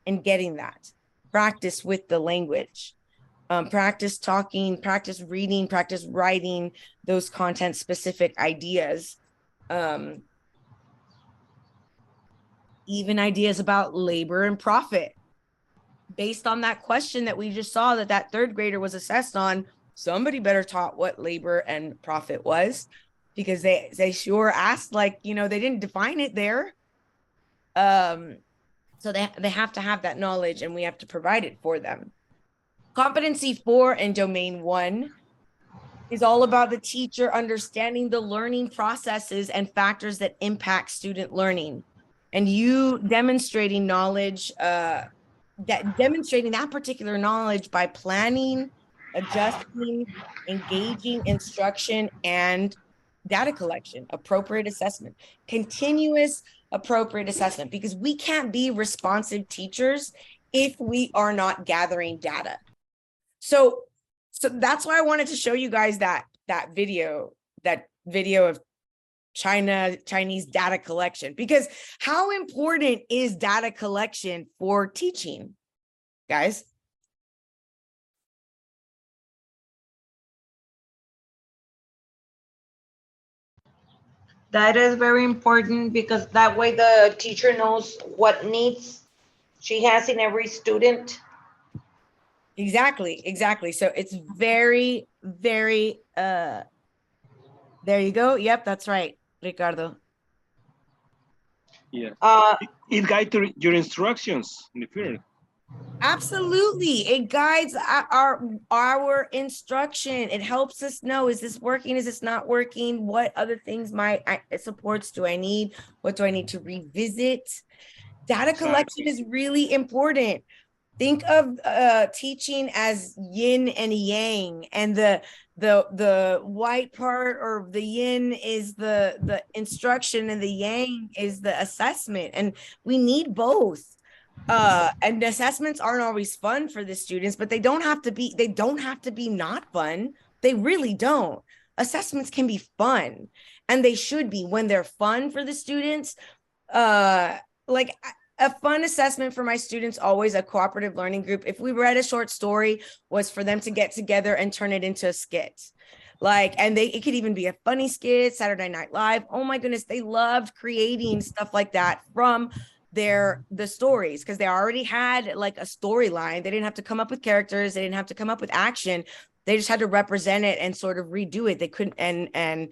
in getting that. Practice with the language. Practice talking, practice reading, practice writing those content specific ideas. Even ideas about labor and profit. Based on that question that we just saw that third grader was assessed on, somebody better taught what labor and profit was, because they sure asked, they didn't define it there. So they have to have that knowledge, and we have to provide it for them. Competency 4 in domain 1 is all about the teacher understanding the learning processes and factors that impact student learning, and you demonstrating knowledge, demonstrating that particular knowledge by planning, adjusting, engaging instruction, and data collection, appropriate assessment, continuous appropriate assessment, because we can't be responsive teachers if we are not gathering data. So that's why I wanted to show you guys that video of Chinese data collection, because how important is data collection for teaching, guys? That is very important because that way the teacher knows what needs she has in every student. Exactly. So it's very, very, there you go. Yep, that's right, Ricardo. Yeah. It guides your instructions in the period. Absolutely. It guides our instruction. It helps us know, is this working? Is this not working? What other things supports do I need? What do I need to revisit? Data collection is really important. Think of teaching as yin and yang, and the white part, or the yin is the instruction and the yang is the assessment, and we need both. And assessments aren't always fun for the students, but they don't have to be not fun. They really don't. Assessments can be fun, and they should be when they're fun for the students. Like a fun assessment for my students, always a cooperative learning group, if we read a short story, was for them to get together and turn it into a skit. Like, and it could even be a funny skit, Saturday Night Live. Oh my goodness, they loved creating stuff like that from the stories, because they already had like a storyline. They didn't have to come up with characters, they didn't have to come up with action. They just had to represent it and sort of redo it. They couldn't and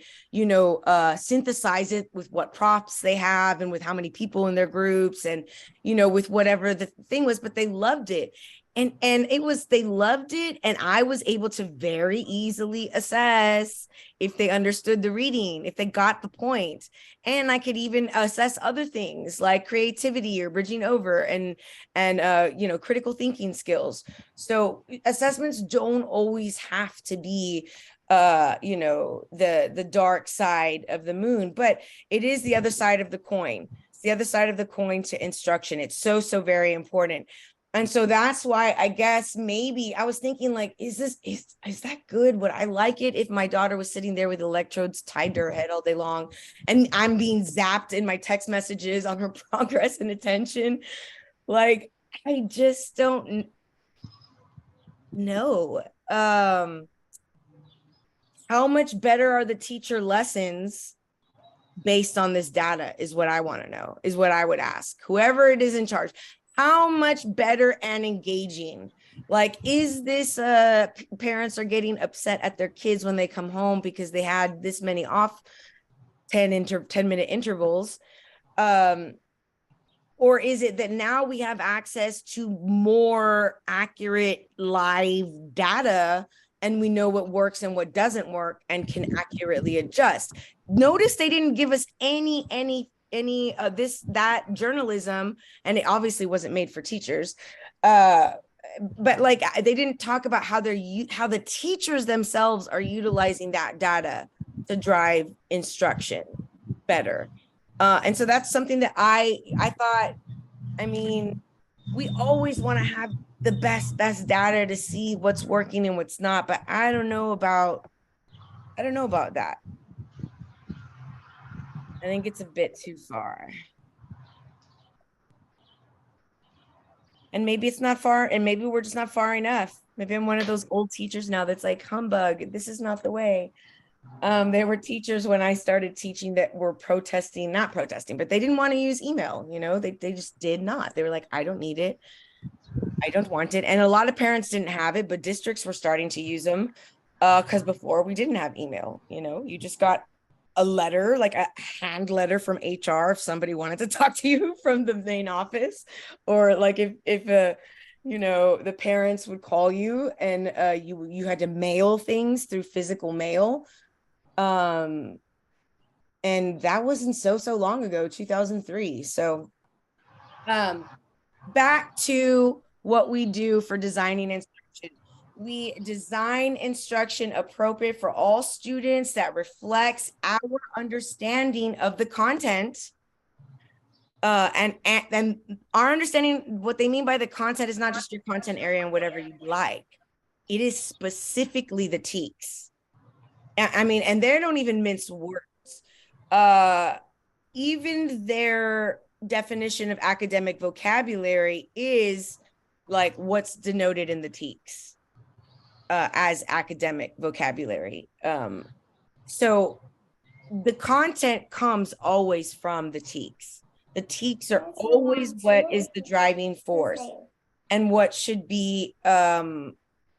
synthesize it with what props they have and with how many people in their groups, and with whatever the thing was, but they loved it. And they loved it, and I was able to very easily assess if they understood the reading, if they got the point. And I could even assess other things like creativity or bridging over and critical thinking skills. So assessments don't always have to be the dark side of the moon, but it is the other side of the coin. It's the other side of the coin to instruction. It's so very important. And so that's why I guess maybe I was thinking, like, is that good? Would I like it if my daughter was sitting there with electrodes tied to her head all day long, and I'm being zapped in my text messages on her progress and attention? Like, I just don't know. How much better are the teacher lessons based on this data is what I want to know, is what I would ask whoever it is in charge. How much better and engaging? Like, is this parents are getting upset at their kids when they come home because they had this many off 10-minute intervals? Or is it that now we have access to more accurate live data, and we know what works and what doesn't work and can accurately adjust? Notice they didn't give us any that journalism, and it obviously wasn't made for teachers, but like they didn't talk about how the teachers themselves are utilizing that data to drive instruction better. And so that's something that I thought, I mean, we always want to have the best data to see what's working and what's not, but I don't know about that. I think it's a bit too far. And maybe it's not far, and maybe we're just not far enough. Maybe I'm one of those old teachers now that's like, humbug, this is not the way. There were teachers when I started teaching that were not protesting, but they didn't want to use email. They just did not. They were like, I don't need it. I don't want it. And a lot of parents didn't have it, but districts were starting to use them because before we didn't have email. You just got a letter, like a hand letter from HR if somebody wanted to talk to you from the main office, or like if the parents would call you and you had to mail things through physical mail. And that wasn't so long ago, 2003. So back to what we do for designing instruction. we design instruction appropriate for all students that reflects our understanding of the content. And our understanding, what they mean by the content is not just your content area and whatever you like. It is specifically the TEKS. I mean, and they don't even mince words. Even their definition of academic vocabulary is like what's denoted in the TEKS as academic vocabulary. So the content comes always from the TEKS. The TEKS are always what is the driving force and what should be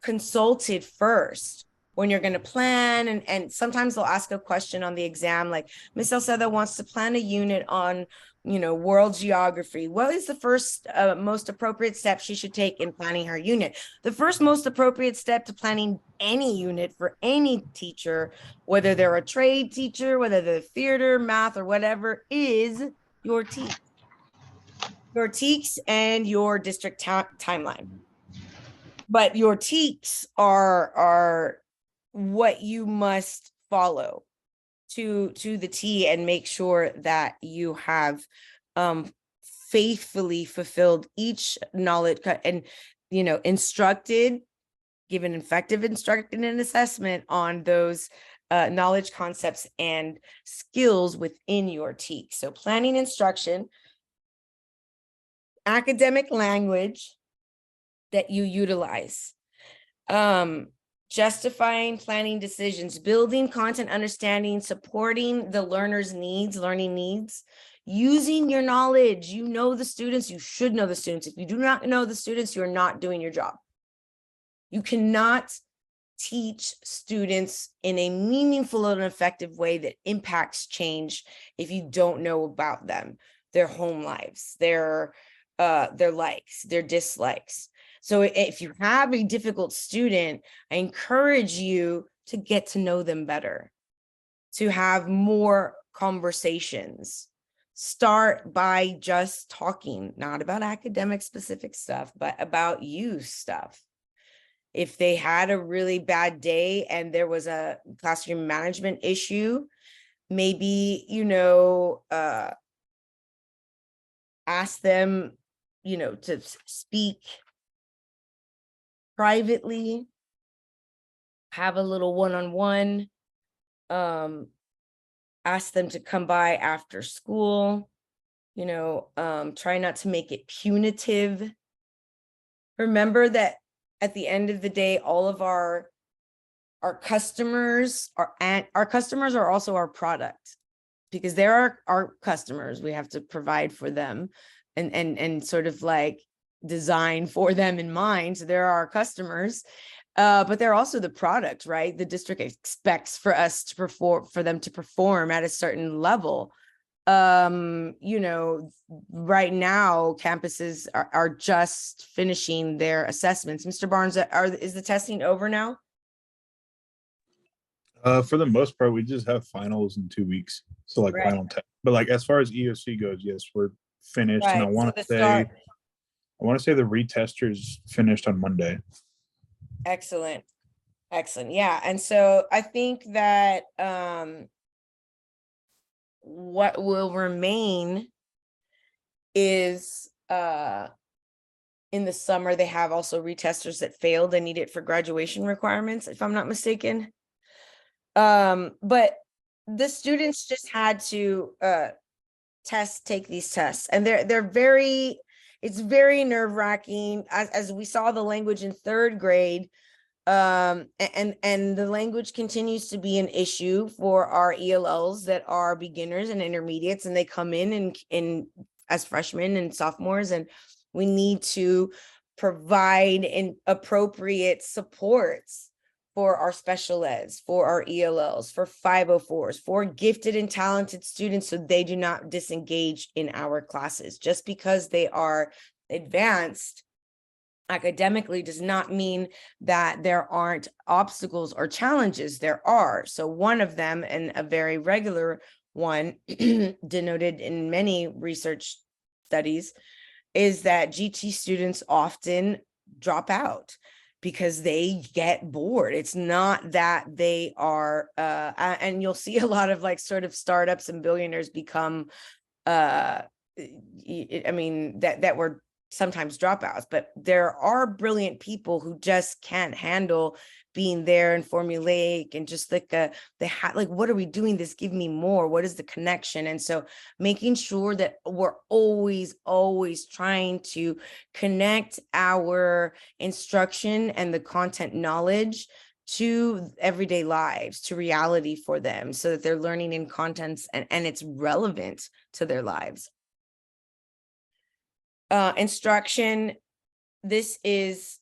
consulted first when you're going to plan. And sometimes they'll ask a question on the exam, like Ms. Sauceda wants to plan a unit on, you know, world geography. What is the first most appropriate step she should take in planning her unit? The first most appropriate step to planning any unit for any teacher, whether they're a trade teacher, whether they're theater, math, or whatever, is your TEKS. Your TEKS and your district timeline. But your TEKS are what you must follow to the T and make sure that you have faithfully fulfilled each knowledge and, you know, instructed, given effective instruction and assessment on those knowledge concepts and skills within your TEKS. So planning instruction, academic language that you utilize, justifying planning decisions, building content understanding, supporting the learner's needs, learning needs, using your knowledge. You know the students, you should know the students. If you do not know the students, you're not doing your job. You cannot teach students in a meaningful and effective way that impacts change if you don't know about them, their home lives, their likes, their dislikes. So if you have a difficult student, I encourage you to get to know them better, to have more conversations. Start by just talking, not about academic specific stuff, but about you stuff. If they had a really bad day and there was a classroom management issue, maybe, you know, ask them, you know, to speak privately, have a little one-on-one, ask them to come by after school, you know, try not to make it punitive. Remember that at the end of the day, all of our customers are also our product, because they're our customers. We have to provide for them and sort of like design for them in mind. So they're our customers, but they're also the product, right? The district expects for us to perform, for them to perform at a certain level. You know, right now campuses are just finishing their assessments. Mr. Barnes, is the testing over now? For the most part, we just have finals in 2 weeks. So like final test. But like as far as EOC goes, yes, we're finished. And I want to say the retesters finished on Monday. Excellent. Excellent. Yeah. And so I think that what will remain is in the summer, they have also retesters that failed and need it for graduation requirements, if I'm not mistaken. But the students just had to take these tests, and it's very nerve-wracking, as we saw the language in third grade. And the language continues to be an issue for our ELLs that are beginners and intermediates, and they come in as freshmen and sophomores, and we need to provide appropriate supports for our special eds, for our ELLs, for 504s, for gifted and talented students, so they do not disengage in our classes. Just because they are advanced academically does not mean that there aren't obstacles or challenges. There are. So one of them, and a very regular one denoted in many research studies, is that GT students often drop out. because they get bored. It's not that they are, and you'll see a lot of like sort of startups and billionaires become, I mean, that were sometimes dropouts, but there are brilliant people who just can't handle being there and formulaic and just like like, what are we doing? This give me more. What is the connection? And so making sure that we're always trying to connect our instruction and the content knowledge to everyday lives, to reality for them, so that they're learning in contents and it's relevant to their lives. Instruction, this is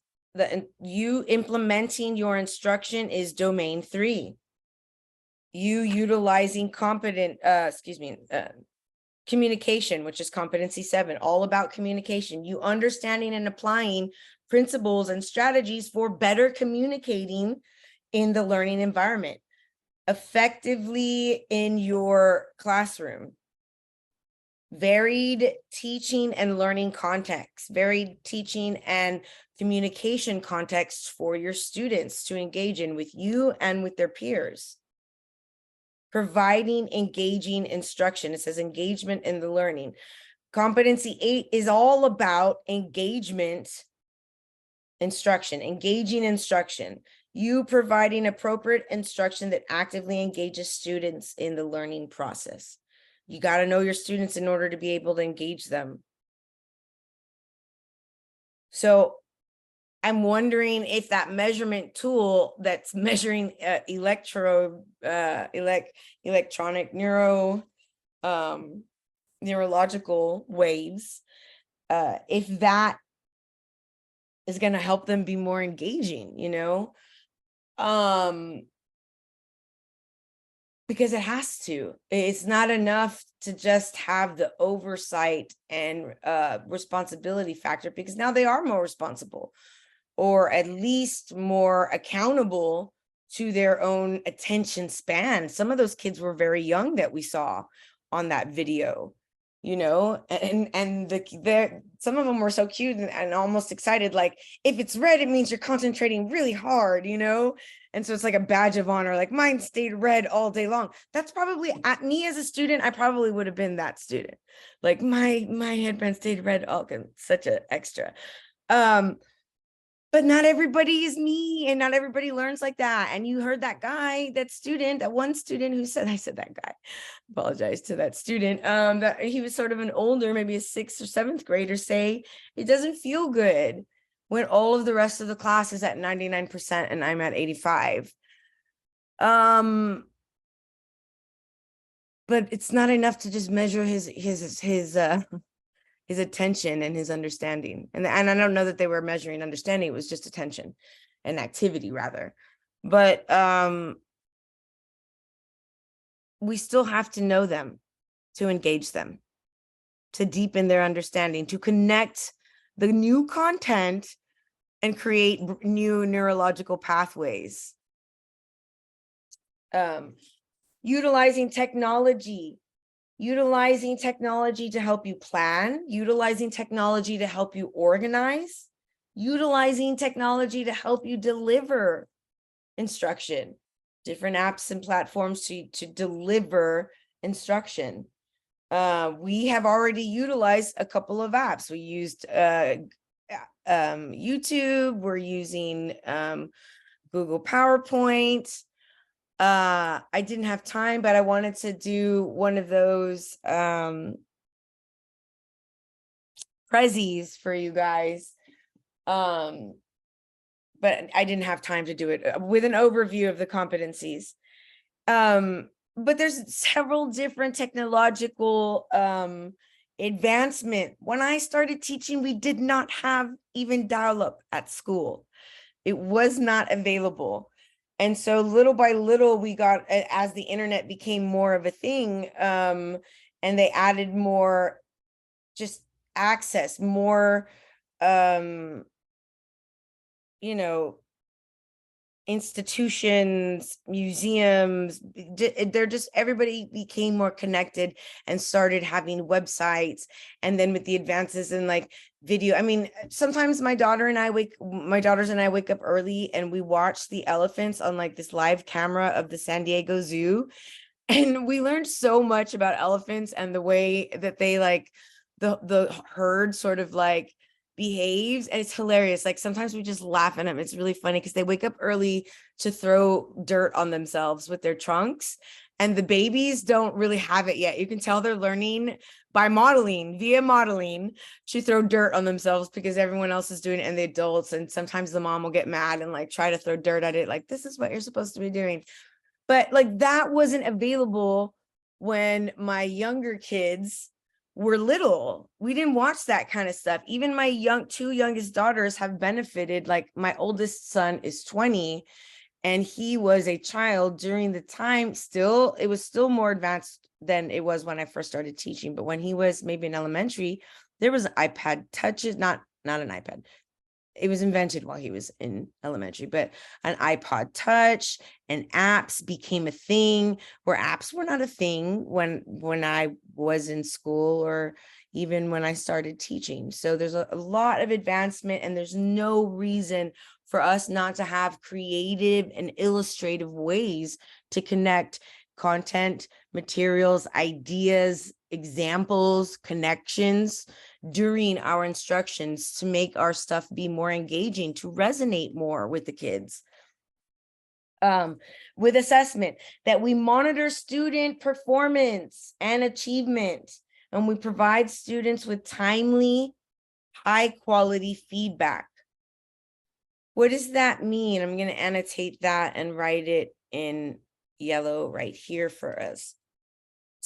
you implementing your instruction is domain 3. You utilizing communication, which is competency 7, all about communication. You understanding and applying principles and strategies for better communicating in the learning environment effectively in your classroom. Varied teaching and learning contexts, varied teaching and communication contexts for your students to engage in with you and with their peers. Providing engaging instruction. It says engagement in the learning. Competency 8 is all about engagement instruction, engaging instruction. You providing appropriate instruction that actively engages students in the learning process. You got to know your students in order to be able to engage them. So I'm wondering if that measurement tool that's measuring electronic neurological waves, if that is going to help them be more engaging, you know, because it has to. It's not enough to just have the oversight and responsibility factor, because now they are more responsible, or at least more accountable to their own attention span. Some of those kids were very young that we saw on that video, you know, and some of them were so cute and almost excited. Like, if it's red, it means you're concentrating really hard, you know? And so it's like a badge of honor, like mine stayed red all day long. That's probably at me as a student. I probably would have been that student. Like my headband stayed red. Oh, such an extra. But not everybody is me, and not everybody learns like that. And you heard that guy, that one student who said, I said that guy, apologize to that student, that he was sort of an older, maybe a 6th or 7th grader, say it doesn't feel good when all of the rest of the class is at 99% and I'm at 85. But it's not enough to just measure his attention and his understanding. And I don't know that they were measuring understanding. It was just attention and activity rather. But we still have to know them, to engage them, to deepen their understanding, to connect the new content and create new neurological pathways. Utilizing technology to help you plan, utilizing technology to help you organize, utilizing technology to help you deliver instruction, different apps and platforms to deliver instruction. We have already utilized a couple of apps. We used YouTube, we're using Google PowerPoint. I didn't have time, but I wanted to do one of those prezzies for you guys. But I didn't have time to do it with an overview of the competencies. But there's several different technological advancement. When I started teaching, we did not have even dial-up at school. It was not available. And so little by little, we got, as the internet became more of a thing, and they added more just access, more, you know, institutions, museums, they're just, everybody became more connected and started having websites. And then with the advances in like video, I mean, sometimes my daughters and I wake up early and we watch the elephants on like this live camera of the San Diego Zoo. And we learned so much about elephants and the way that they like the herd sort of like behaves, and it's hilarious. Like sometimes we just laugh at them. It's really funny because they wake up early to throw dirt on themselves with their trunks, and the babies don't really have it yet. You can tell they're learning via modeling to throw dirt on themselves because everyone else is doing it, and the adults, and sometimes the mom will get mad and like try to throw dirt at it, like this is what you're supposed to be doing. But like that wasn't available when my younger kids were little. We didn't watch that kind of stuff. Even my two youngest daughters have benefited. Like my oldest son is 20 and he was a child during the time. Still, it was still more advanced than it was when I first started teaching. But when he was maybe in elementary, there was iPad touches, not an iPad. It was invented while he was in elementary, but an iPod touch and apps became a thing, where apps were not a thing when I was in school or even when I started teaching. So there's a lot of advancement, and there's no reason for us not to have creative and illustrative ways to connect content, materials, ideas, examples, connections during our instructions to make our stuff be more engaging, to resonate more with the kids. With assessment, that we monitor student performance and achievement, and we provide students with timely, high quality feedback. What does that mean? I'm going to annotate that and write it in yellow right here for us.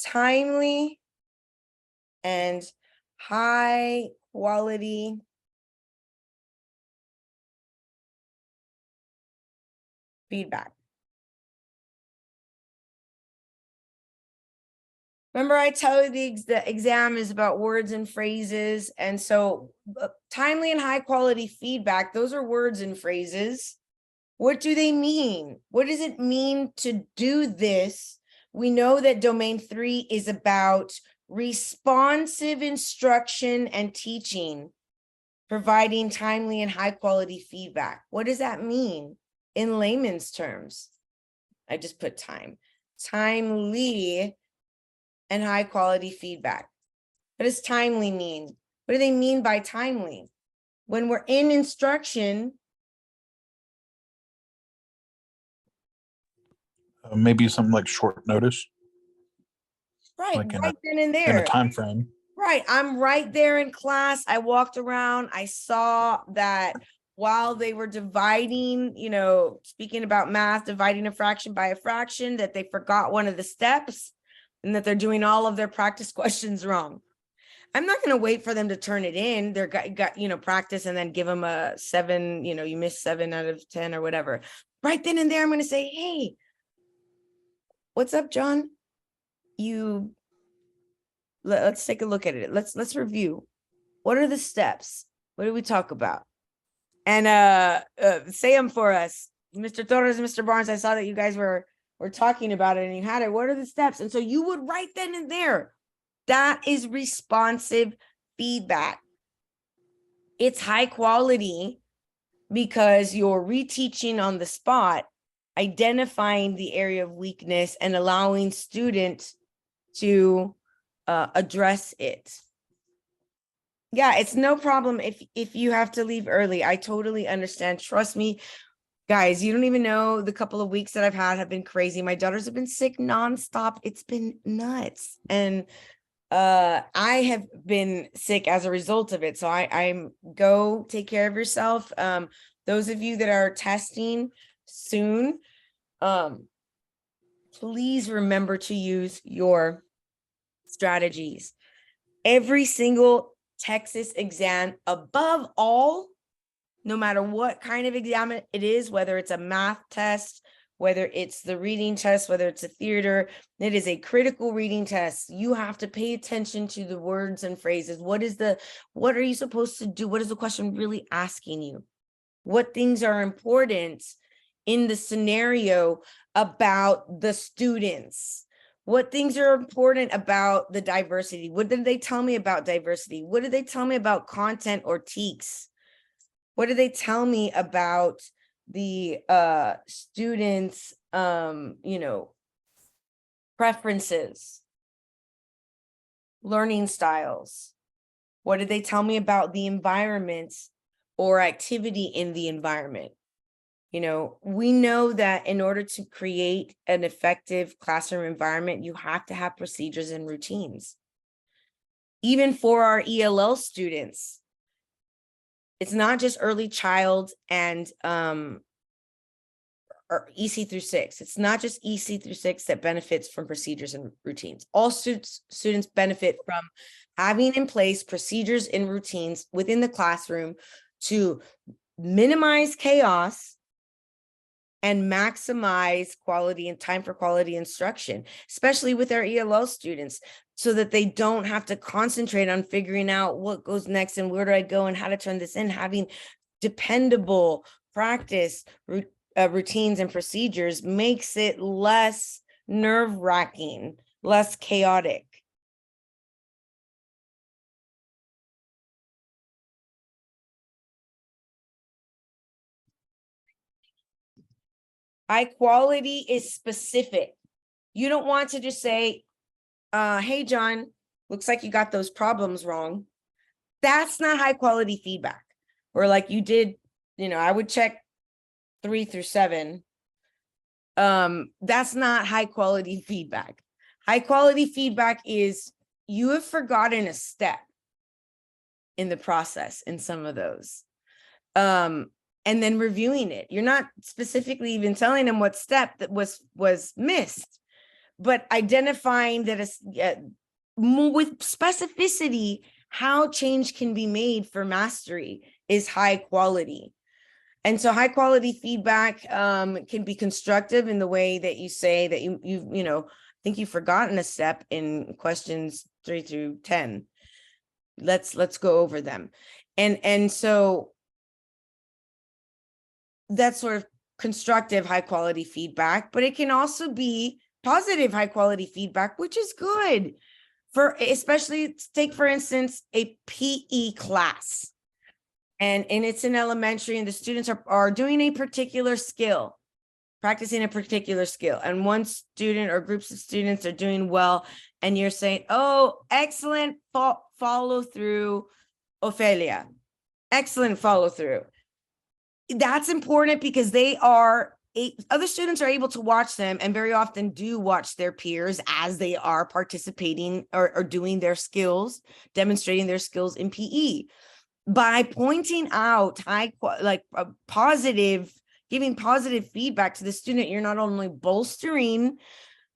Timely and high quality feedback. Remember, I tell you the exam is about words and phrases. And so timely and high quality feedback, those are words and phrases. What do they mean? What does it mean to do this? We know that domain 3 is about responsive instruction and teaching, providing timely and high quality feedback. What does that mean in layman's terms? I just put timely and high quality feedback. What does timely mean? What do they mean by timely? When we're in instruction, maybe something like short notice. Right, like right then and there. In a time frame. Right, I'm right there in class. I walked around. I saw that while they were dividing, speaking about math, dividing a fraction by a fraction, that they forgot one of the steps and that they're doing all of their practice questions wrong. I'm not going to wait for them to turn it in. They're got practice and then give them a 7, you missed 7 out of 10 or whatever. Right then and there, I'm going to say, hey, what's up, John? Let's take a look at it. Let's review. What are the steps? What did we talk about? And say them for us. Mr. Torres and Mr. Barnes, I saw that you guys were talking about it and you had it. What are the steps? And so you would right then and there. That is responsive feedback. It's high quality because you're reteaching on the spot, identifying the area of weakness and allowing students to address it. Yeah, it's no problem if you have to leave early. I totally understand. Trust me, guys, you don't even know the couple of weeks that I've had have been crazy. My daughters have been sick nonstop. It's been nuts. And I have been sick as a result of it. So I'm go take care of yourself. Those of you that are testing soon, please remember to use your strategies. Every single Texas exam, above all, no matter what kind of exam it is, whether it's a math test, whether it's the reading test, whether it's a theater, it is a critical reading test. You have to pay attention to the words and phrases. What are you supposed to do? What is the question really asking you? What things are important in the scenario about the students? What things are important about the diversity? What did they tell me about diversity? What did they tell me about content or TEKS? What did they tell me about the students, you know, preferences, learning styles? What did they tell me about the environment or activity in the environment? You know, we know that in order to create an effective classroom environment, you have to have procedures and routines. Even for our ELL students, it's not just early child and or EC through 6. It's not just EC through 6 that benefits from procedures and routines. All students benefit from having in place procedures and routines within the classroom to minimize chaos and maximize quality and time for quality instruction, especially with our ELL students, so that they don't have to concentrate on figuring out what goes next and where do I go and how to turn this in. Having dependable practice, routines and procedures makes it less nerve-wracking, less chaotic. High quality is specific. You don't want to just say, hey, John, looks like you got those problems wrong. That's not high quality feedback. Or like you did, you know, I would check 3 through 7. That's not high quality feedback. High quality feedback is you have forgotten a step in the process in some of those. And then reviewing it. You're not specifically even telling them what step that was missed, but identifying that with specificity, how change can be made for mastery is high quality. And so high quality feedback can be constructive in the way that you say that you know, I think you've forgotten a step in questions 3 through 10. Let's go over them. And so that's sort of constructive high quality feedback, but it can also be positive high quality feedback, which is good for, especially take for instance a PE class, and it's in elementary and the students are doing a particular skill, practicing a particular skill, and one student or groups of students are doing well, and you're saying, oh, excellent follow through, Ophelia, excellent follow through. That's important because other students are able to watch them, and very often do watch their peers as they are participating or doing their skills, demonstrating their skills in PE. By pointing out giving positive feedback to the student, you're not only bolstering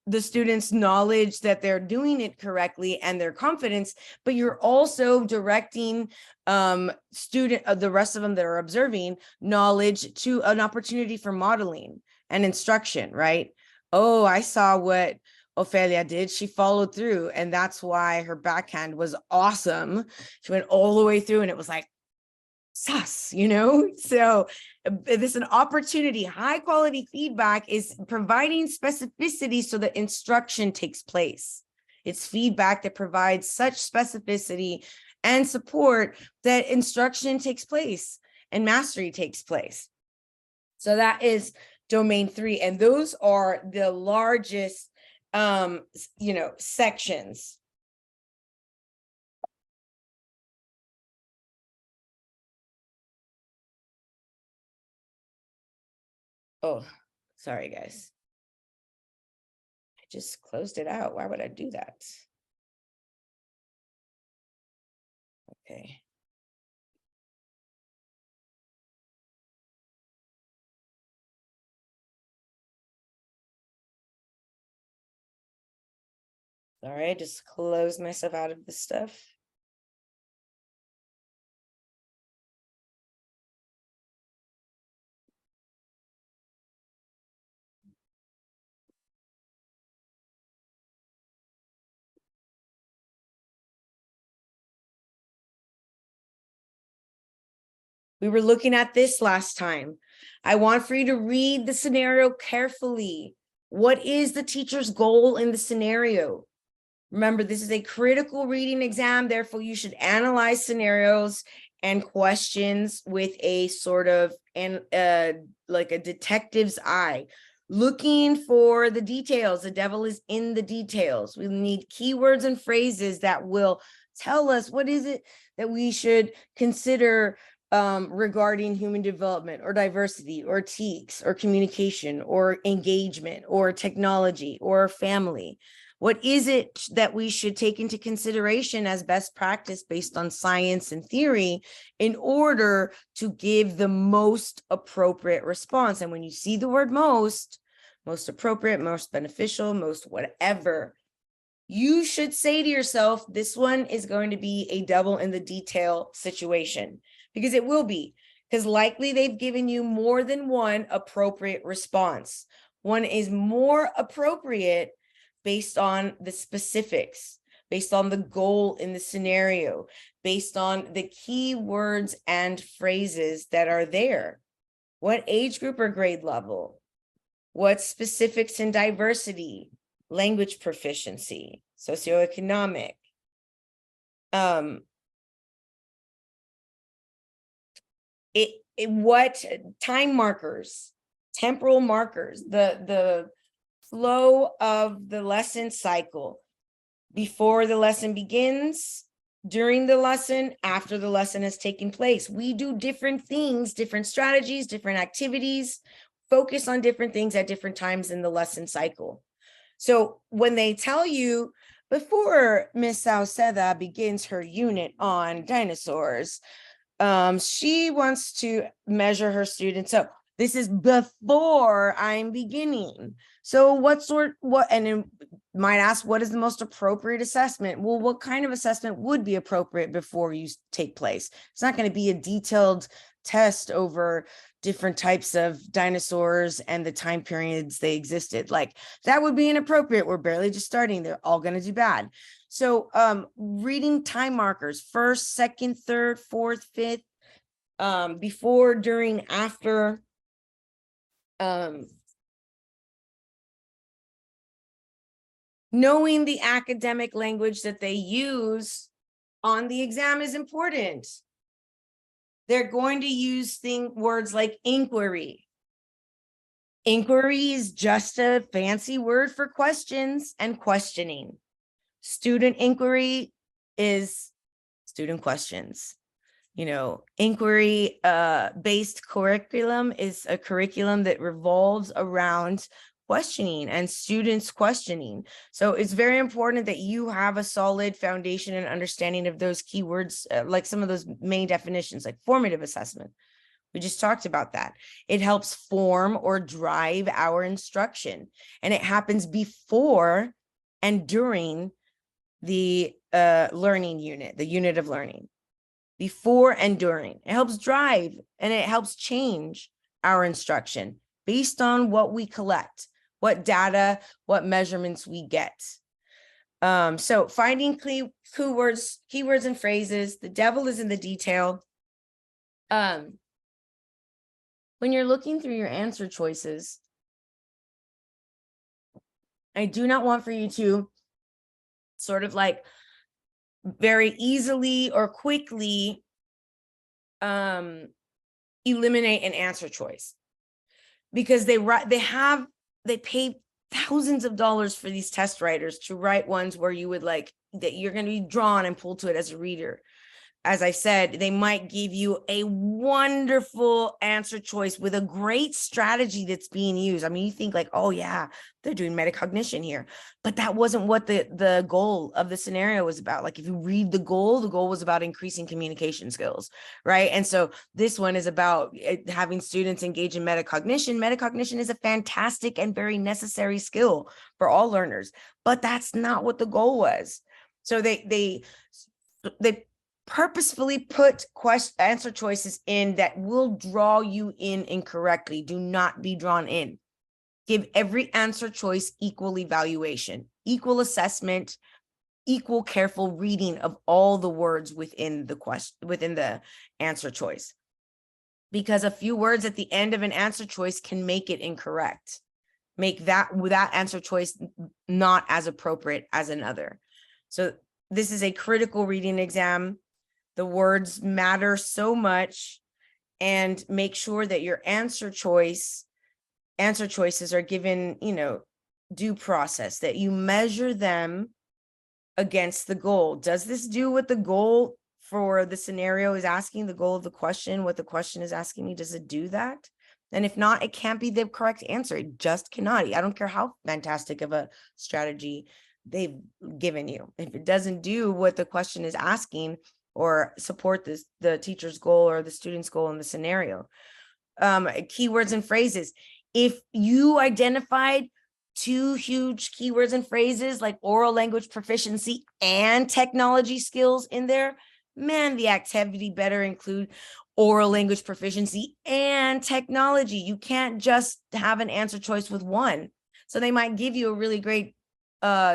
the students' knowledge that they're doing it correctly and their confidence, but you're also directing the rest of them that are observing knowledge to an opportunity for modeling and instruction, right? Oh, I saw what Ophelia did. She followed through, and that's why her backhand was awesome. She went all the way through, and it was like, sus, you know? So there's an opportunity. High quality feedback is providing specificity so that instruction takes place. It's feedback that provides such specificity and support that instruction takes place and mastery takes place. So that is domain 3. And those are the largest, you know, sections. Oh, sorry, guys. I just closed it out. Why would I do that? Okay. All right, just close myself out of the stuff. We were looking at this last time. I want for you to read the scenario carefully. What is the teacher's goal in the scenario? Remember, this is a critical reading exam, therefore you should analyze scenarios and questions with a sort of like a detective's eye, looking for the details. The devil is in the details. We need keywords and phrases that will tell us what is it that we should consider regarding human development or diversity or TEKS or communication or engagement or technology or family. What is it that we should take into consideration as best practice based on science and theory in order to give the most appropriate response? And when you see the word most appropriate, most beneficial, most whatever, you should say to yourself, this one is going to be a devil in the detail situation, because it will be, because likely they've given you more than one appropriate response. One is more appropriate based on the specifics, based on the goal in the scenario, based on the key words and phrases that are there. What age group or grade level? What specifics in diversity, language proficiency, socioeconomic? What time markers, temporal markers, the flow of the lesson cycle before the lesson begins, during the lesson, after the lesson has taken place. We do different things, different strategies, different activities, focus on different things at different times in the lesson cycle. So when they tell you before Miss Sauceda begins her unit on dinosaurs, she wants to measure her students. So this is before I'm beginning. So and it might ask, what is the most appropriate assessment? Well, what kind of assessment would be appropriate before you take place? It's not going to be a detailed test over different types of dinosaurs and the time periods they existed. Like, that would be inappropriate. We're barely just starting. They're all going to do bad. So reading time markers, first, second, third, fourth, fifth, before, during, after. Knowing the academic language that they use on the exam is important. They're going to use words like inquiry. Inquiry is just a fancy word for questions and questioning. Student inquiry is student questions. You know, inquiry based curriculum is a curriculum that revolves around questioning and students questioning. So it's very important that you have a solid foundation and understanding of those keywords, like some of those main definitions, like formative assessment. We just talked about that. It helps form or drive our instruction, and it happens before and during the learning unit, the unit of learning. Before and during. It helps drive and it helps change our instruction based on what we collect, what data, what measurements we get. So finding keywords and phrases. The devil is in the detail. When you're looking through your answer choices, I do not want for you to sort of like very easily or quickly eliminate an answer choice, because they pay thousands of dollars for these test writers to write ones where you would like that you're going to be drawn and pulled to it as a reader. As I said, they might give you a wonderful answer choice with a great strategy that's being used. I mean, you think like, oh yeah, they're doing metacognition here, but that wasn't what the goal of the scenario was about. Like, if you read the goal was about increasing communication skills, right? And so this one is about having students engage in metacognition. Metacognition is a fantastic and very necessary skill for all learners, but that's not what the goal was. So they purposefully put answer choices in that will draw you in incorrectly. Do not be drawn in. Give every answer choice equal evaluation, equal assessment, equal careful reading of all the words within the answer choice. because a few words at the end of an answer choice can make it incorrect, make that answer choice not as appropriate as another. So this is a critical reading exam. The words matter so much, and make sure that your answer choices are given, due process, that you measure them against the goal. Does this do what the goal for the scenario is asking, the goal of the question, what the question is asking me? Does it do that? And if not, it can't be the correct answer. It just cannot. I don't care how fantastic of a strategy they've given you. If it doesn't do what the question is asking or support the teacher's goal or the student's goal in the scenario. Keywords and phrases. If you identified 2 huge keywords and phrases like oral language proficiency and technology skills in there, man, the activity better include oral language proficiency and technology. You can't just have an answer choice with one. So they might give you a really great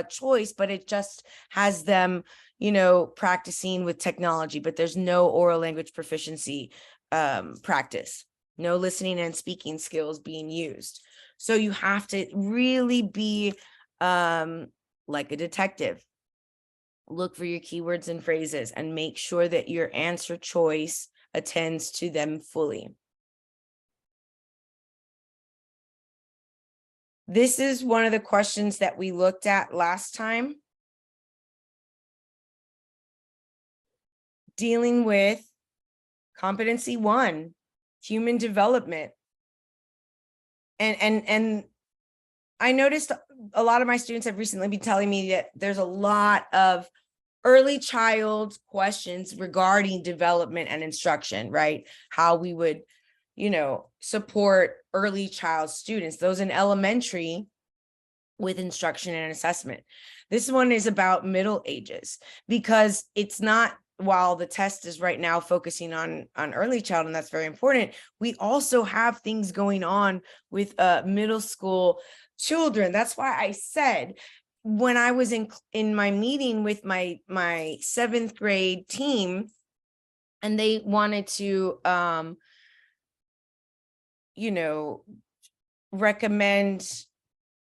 choice, but it just has them, practicing with technology, but there's no oral language proficiency practice, no listening and speaking skills being used. So you have to really be like a detective. Look for your keywords and phrases and make sure that your answer choice attends to them fully. This is one of the questions that we looked at last time, dealing with competency 1, human development. And I noticed a lot of my students have recently been telling me that there's a lot of early child questions regarding development and instruction, right? How we would, support early child students, those in elementary, with instruction and assessment. This one is about middle ages, because it's not, while the test is right now focusing on early child, and that's very important, we also have things going on with middle school children. That's why I said, when I was in my meeting with my 7th grade team, and they wanted to recommend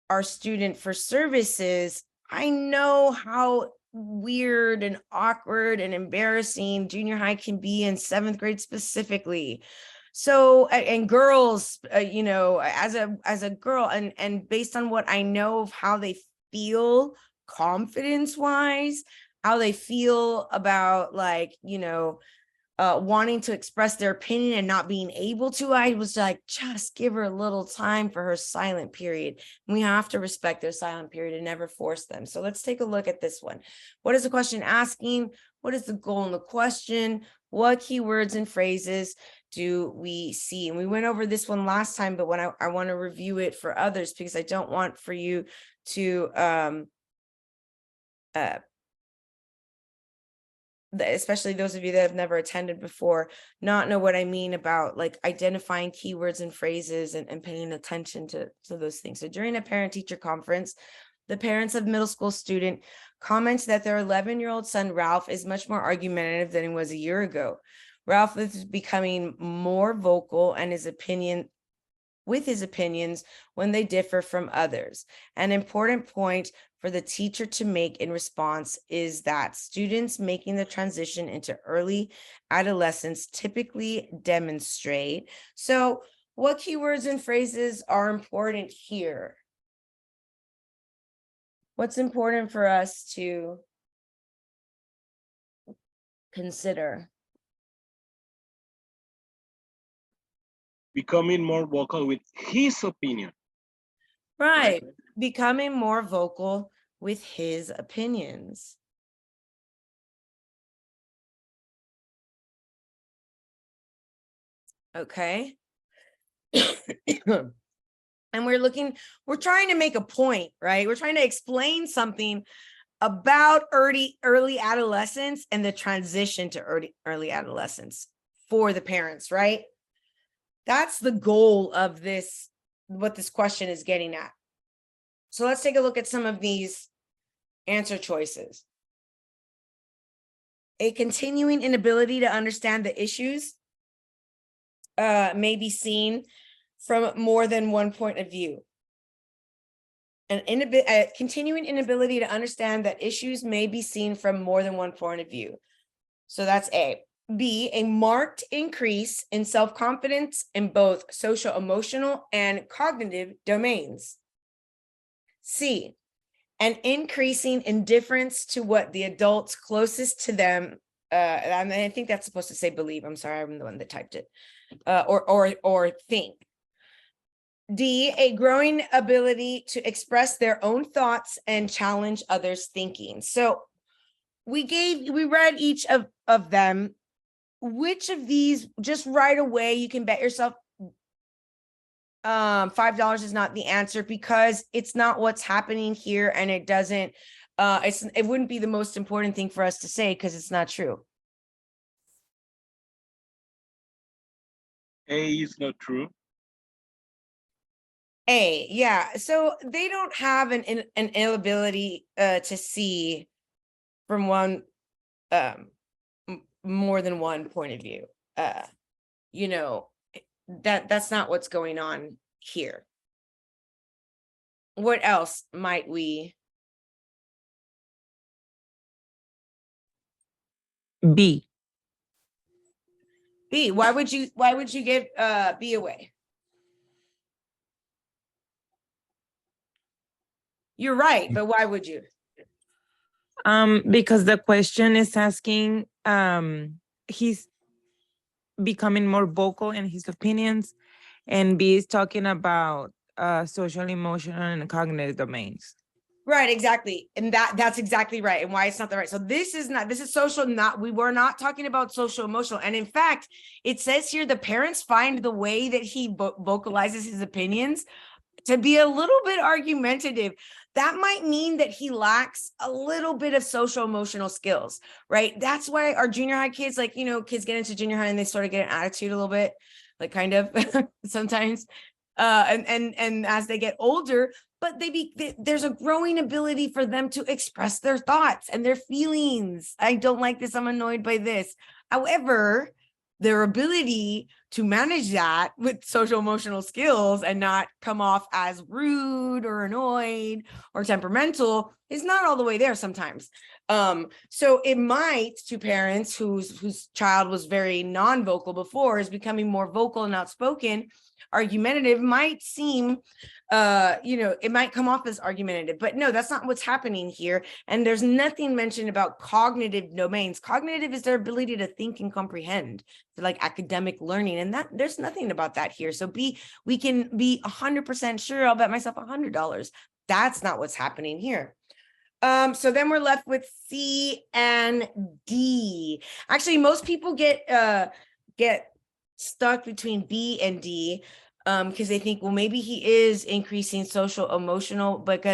our student for services, I know how weird and awkward and embarrassing junior high can be in 7th grade specifically. So, and girls, as a girl, and based on what I know of how they feel confidence wise, how they feel about wanting to express their opinion and not being able to, I was like, just give her a little time for her silent period. We have to respect their silent period and never force them. So let's take a look at this one. What is the question asking? What is the goal in the question? What keywords and phrases do we see? And we went over this one last time, but when I want to review it for others, because I don't want for you to especially those of you that have never attended before, not know what I mean about identifying keywords and phrases and paying attention to those things. So during a parent-teacher conference, the parents of middle school student comments that their 11-year-old son, Ralph, is much more argumentative than he was a year ago. Ralph is becoming more vocal and his opinions when they differ from others. An important point for the teacher to make in response is that students making the transition into early adolescence typically demonstrate. So what keywords and phrases are important here? What's important for us to consider? Becoming more vocal with his opinion. Right. Becoming more vocal with his opinions. Okay. And we're trying to make a point, right? We're trying to explain something about early adolescence and the transition to early adolescence for the parents, right? That's the goal of this, what this question is getting at. So let's take a look at some of these answer choices. A continuing inability to understand the issues may be seen from more than one point of view. A continuing inability to understand that issues may be seen from more than one point of view. So that's A. B, a marked increase in self-confidence in both social, emotional, and cognitive domains. C, an increasing indifference to what the adults closest to them, I think that's supposed to say believe. I'm sorry, I'm the one that typed it. Or think. D, a growing ability to express their own thoughts and challenge others' thinking. So we read each of them. Which of these, just right away, you can bet yourself $5 is not the answer, because it's not what's happening here, and it doesn't, it wouldn't be the most important thing for us to say because it's not true. A is not true. A, yeah. So they don't have an inability to see from one more than one point of view. You know, that's not what's going on here. What else might we? B. B. Why would you give B away? You're right, but why would you? Because the question is asking, he's becoming more vocal in his opinions, and B is talking about social, emotional, and cognitive domains. Right, exactly. And that's exactly right. And why it's not the right. So this is social, we were not talking about social emotional. And in fact, it says here, the parents find the way that he vocalizes his opinions to be a little bit argumentative. That might mean that he lacks a little bit of social emotional skills, right? That's why our junior high kids, like, you know, kids get into junior high and they sort of get an attitude a little bit, like kind of sometimes. And as they get older, but there's a growing ability for them to express their thoughts and their feelings. I don't like this. I'm annoyed by this. However, their ability to manage that with social emotional skills and not come off as rude or annoyed or temperamental is not all the way there sometimes. So it might, to parents whose child was very non-vocal before, is becoming more vocal and outspoken, argumentative, might seem, it might come off as argumentative, but no, that's not what's happening here. And there's nothing mentioned about cognitive domains. Cognitive is their ability to think and comprehend, like academic learning, and that there's nothing about that here. So we can be 100% sure. I'll bet myself $100 that's not what's happening here. So then we're left with C and D. Actually, most people get stuck between B and D because they think, well, maybe he is increasing social emotional, but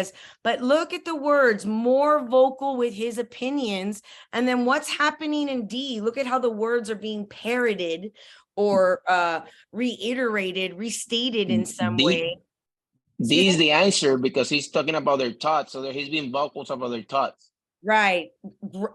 look at the words, more vocal with his opinions. And then what's happening in D? Look at how the words are being parroted or reiterated, restated in some way. D is the answer because he's talking about their thoughts. So that he's being vocal about their thoughts. Right.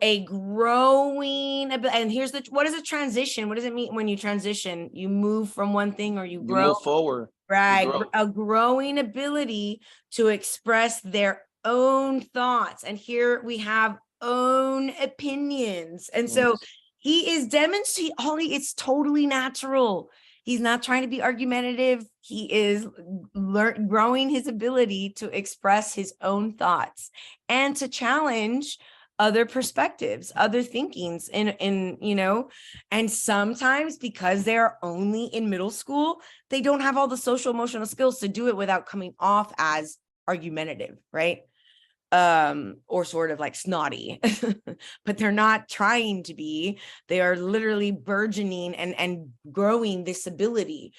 A growing, and here's what is a transition? What does it mean when you transition? You move from one thing or you grow? You move forward. Right. A growing ability to express their own thoughts. And here we have own opinions. And so he is demonstrating, it's totally natural. He's not trying to be argumentative. He is growing his ability to express his own thoughts and to challenge other perspectives, other thinkings and sometimes because they're only in middle school, they don't have all the social emotional skills to do it without coming off as argumentative, right? Or sort of like snotty, but they're not trying to be. They are literally burgeoning and growing this ability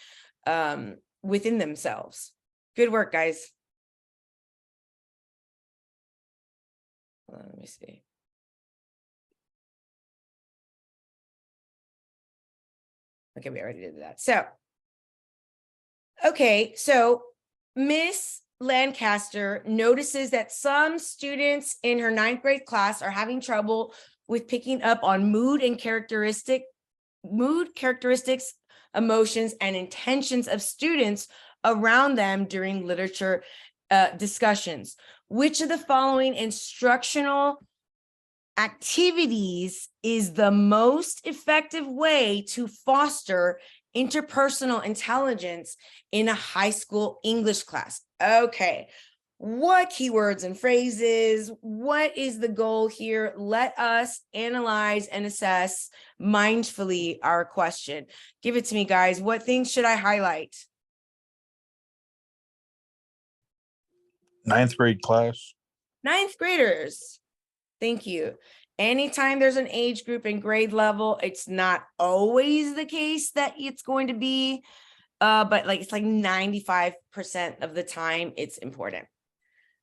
within themselves. Good work, guys. Let me see. Okay, we already did that. So Miss Lancaster notices that some students in her 9th grade class are having trouble with picking up on mood characteristics emotions, and intentions of students around them during literature discussions. Which of the following instructional activities is the most effective way to foster interpersonal intelligence in a high school English class? Okay, what keywords and phrases? What is the goal here? Let us analyze and assess mindfully our question. Give it to me, guys. What things should I highlight? 9th grade class. 9th graders. Thank you. Anytime there's an age group and grade level, it's not always the case that it's going to be, but like it's like 95% of the time it's important.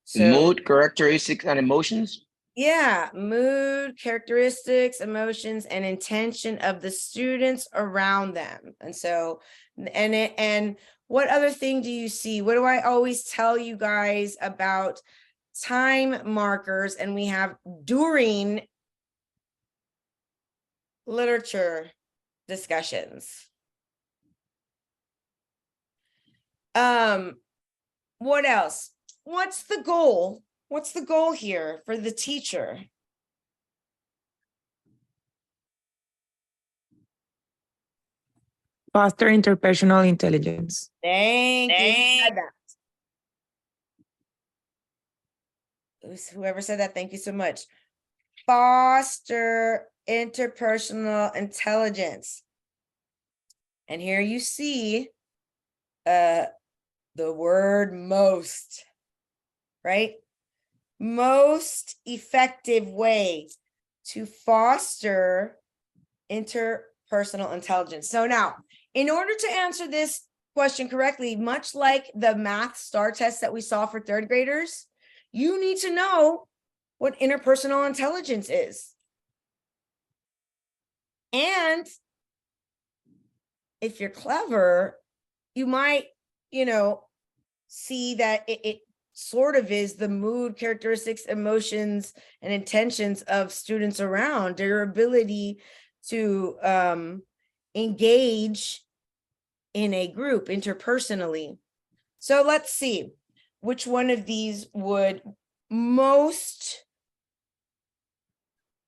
So, mood, characteristics, and emotions. Yeah, mood, characteristics, emotions, and intention of the students around them. And so, and what other thing do you see? What do I always tell you guys about time markers? And we have during literature discussions. What else? What's the goal? What's the goal here for the teacher? Foster interpersonal intelligence. Thank you. Who said that? Whoever said that, thank you so much. Foster interpersonal intelligence. And here you see the word most, right? Most effective way to foster interpersonal intelligence. So now, in order to answer this question correctly, much like the math STAR test that we saw for 3rd graders, you need to know what interpersonal intelligence is. And if you're clever, you might, see that it sort of is the mood, characteristics, emotions, and intentions of students around, their ability to engage in a group interpersonally. So let's see which one of these would most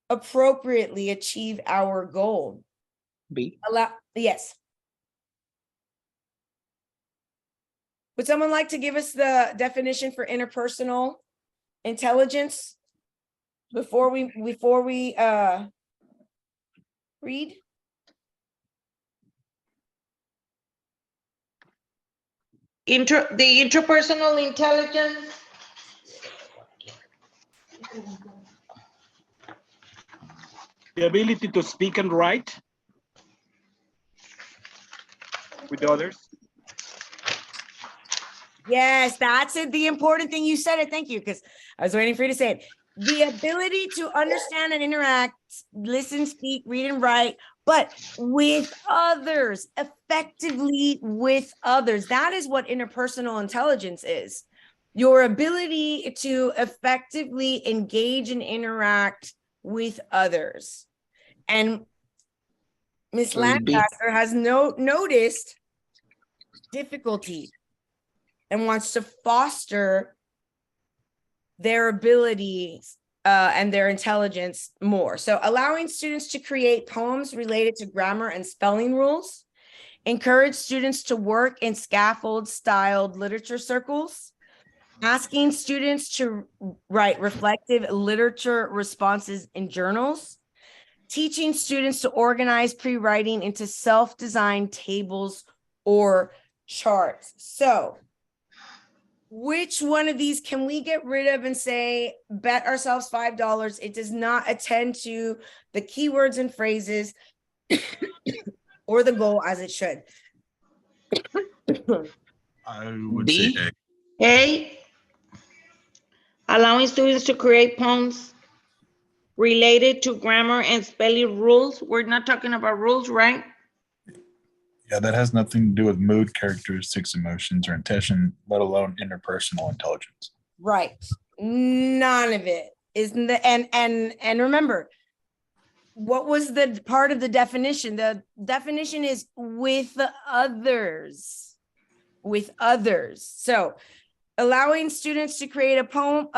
appropriately achieve our goal. B. Yes. Would someone like to give us the definition for interpersonal intelligence before we read? The interpersonal intelligence. The ability to speak and write with others. Yes, that's it. The important thing. You said it. Thank you, because I was waiting for you to say it. The ability to understand and interact, listen, speak, read, and write, but with others, effectively with others. That is what interpersonal intelligence is. Your ability to effectively engage and interact with others. And Ms. Lancaster has noticed difficulty and wants to foster their abilities and their intelligence more. So allowing students to create poems related to grammar and spelling rules, encourage students to work in scaffold styled literature circles, asking students to write reflective literature responses in journals, teaching students to organize pre-writing into self-designed tables or charts. So which one of these can we get rid of and say, bet ourselves $5? It does not attend to the keywords and phrases or the goal as it should. I would say A. A. Allowing students to create poems related to grammar and spelling rules. We're not talking about rules, right? Yeah, that has nothing to do with mood, characteristics, emotions, or intention, let alone interpersonal intelligence. Right. None of it is. And remember, what was the part of the definition? The definition is with others. With others. So allowing students to create a poem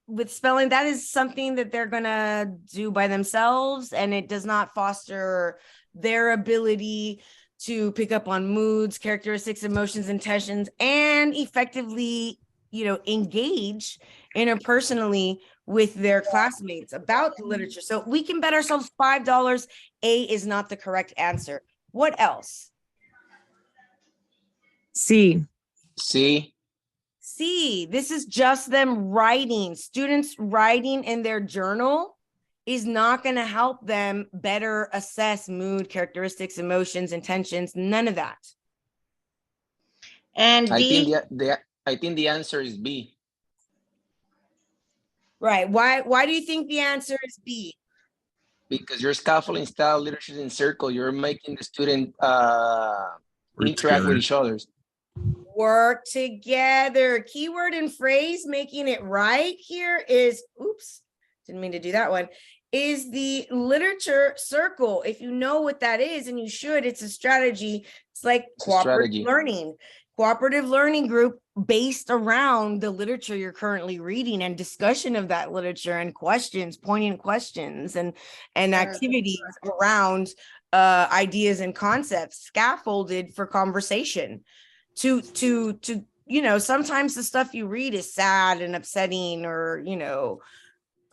with spelling, that is something that they're gonna do by themselves, and it does not foster their ability to pick up on moods, characteristics, emotions, intentions, and effectively, engage interpersonally with their classmates about the literature. So we can bet ourselves $5 A is not the correct answer. What else? C. C, this is just them writing. Students writing in their journal is not going to help them better assess mood, characteristics, emotions, intentions, none of that. And D? I think the answer is B. Right. Why do you think the answer is B? Because you're scaffolding style literature in circle. You're making the student interact with each other. Work together. Keyword and phrase making it right here is, oops, didn't mean to do that one, is the literature circle. If you know what that is, and you should, it's a strategy. It's like cooperative learning. Cooperative learning group based around the literature you're currently reading and discussion of that literature and questions, poignant questions and activities around ideas and concepts scaffolded for conversation. To sometimes the stuff you read is sad and upsetting or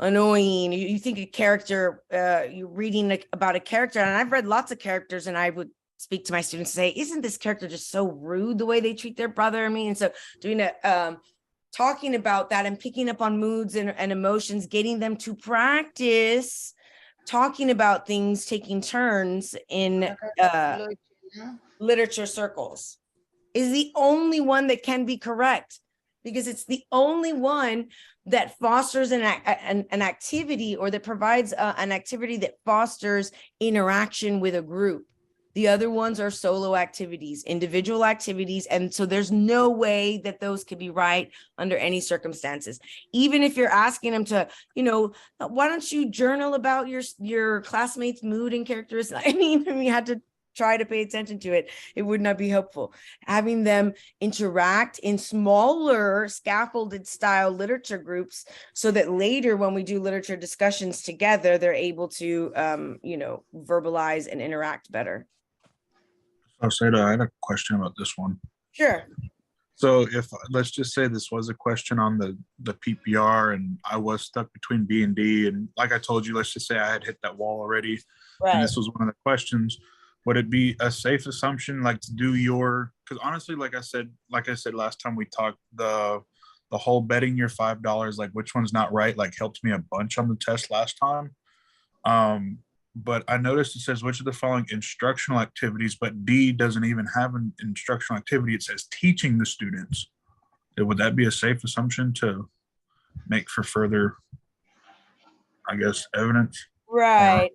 annoying. You think a character, you're reading about a character, and I've read lots of characters, and I would speak to my students and say, isn't this character just so rude the way they treat their brother and me? And so doing talking about that and picking up on moods and emotions, getting them to practice talking about things, taking turns in literature circles is the only one that can be correct, because it's the only one that fosters an activity, or that provides an activity that fosters interaction with a group. The other ones are solo activities, individual activities. And so there's no way that those could be right under any circumstances. Even if you're asking them to, why don't you journal about your classmates' mood and characteristics? I mean, you had to try to pay attention to it. It would not be helpful. Having them interact in smaller scaffolded style literature groups so that later when we do literature discussions together, they're able to, verbalize and interact better. Sauceda, I had a question about this one. Sure. So if, let's just say this was a question on the PPR and I was stuck between B and D, and like I told you, let's just say I had hit that wall already, right, and this was one of the questions, would it be a safe assumption like to do because honestly, like I said last time we talked, the whole betting your $5, like which one's not right, like helped me a bunch on the test last time. But I noticed it says, which of the following instructional activities, but D doesn't even have an instructional activity. It says teaching the students. Would that be a safe assumption to make for further, I guess, evidence? Right.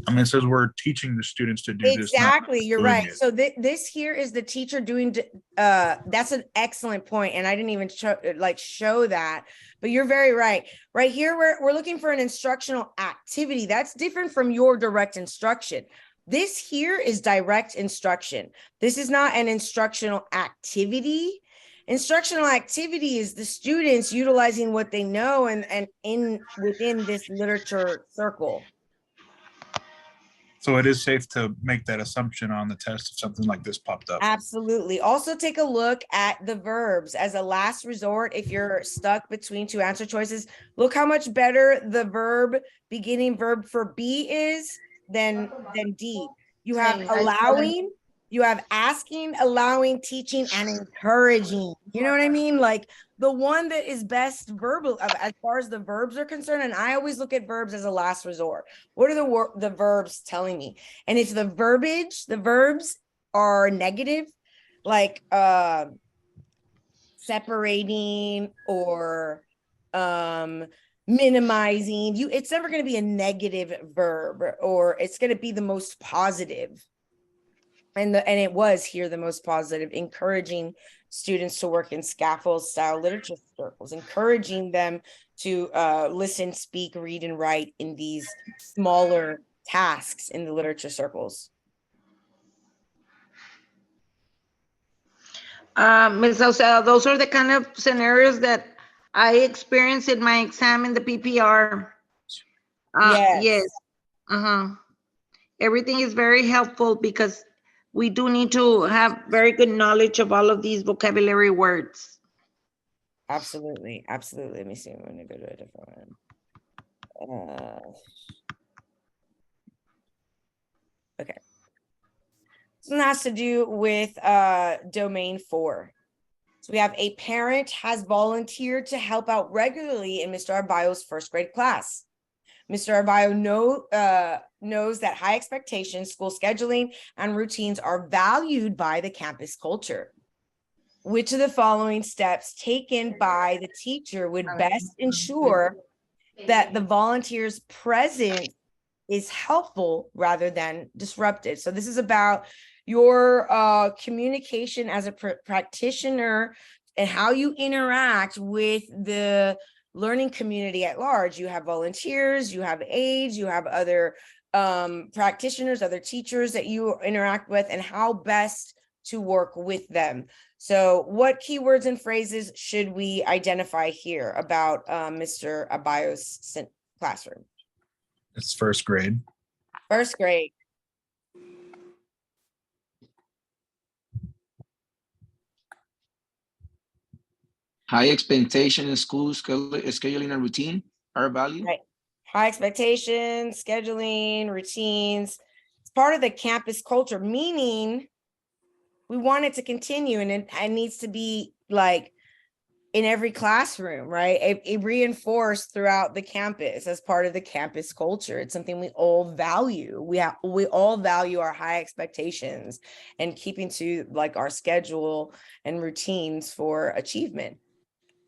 I mean, it says we're teaching the students to do this. Exactly. You're right. So this here is the teacher doing, that's an excellent point. And I didn't even show that, but you're very right. Right here, we're looking for an instructional activity. That's different from your direct instruction. This here is direct instruction. This is not an instructional activity. Instructional activity is the students utilizing what they know and within this literature circle. So it is safe to make that assumption on the test if something like this popped up. Absolutely. Also take a look at the verbs as a last resort. If you're stuck between two answer choices, look how much better the beginning verb for B is than D. You have allowing, you have asking, allowing, teaching, and encouraging. You know what I mean? Like the one that is best verbal as far as the verbs are concerned. And I always look at verbs as a last resort. What are the verbs telling me? And if the verbs are negative, like separating or minimizing, it's never going to be a negative verb, or it's going to be the most positive. And it was here the most positive, encouraging students to work in scaffold style literature circles, encouraging them to listen, speak, read, and write in these smaller tasks in the literature circles? Ms. Sauceda, those are the kind of scenarios that I experienced in my exam in the PPR. Yes. Everything is very helpful because we do need to have very good knowledge of all of these vocabulary words. Absolutely. Absolutely. Let me see. I'm going to go to a different one. Okay. This one has to do with domain 4. So we have a parent has volunteered to help out regularly in Mr. Arbayo's first grade class. Mr. Arbayo knows that high expectations, school scheduling, and routines are valued by the campus culture. Which of the following steps taken by the teacher would best ensure that the volunteer's presence is helpful rather than disruptive? So this is about your communication as a practitioner and how you interact with the learning community at large. You have volunteers, you have aides, you have other practitioners, other teachers that you interact with, and how best to work with them. So what keywords and phrases should we identify here about Mr. Arbayo's classroom? It's first grade. First grade. High expectation in school scheduling and routine are valued. Right. High expectations, scheduling, routines. It's part of the campus culture, meaning we want it to continue, and it needs to be like in every classroom, right? It reinforced throughout the campus as part of the campus culture. It's something we all value. We all value our high expectations and keeping to like our schedule and routines for achievement.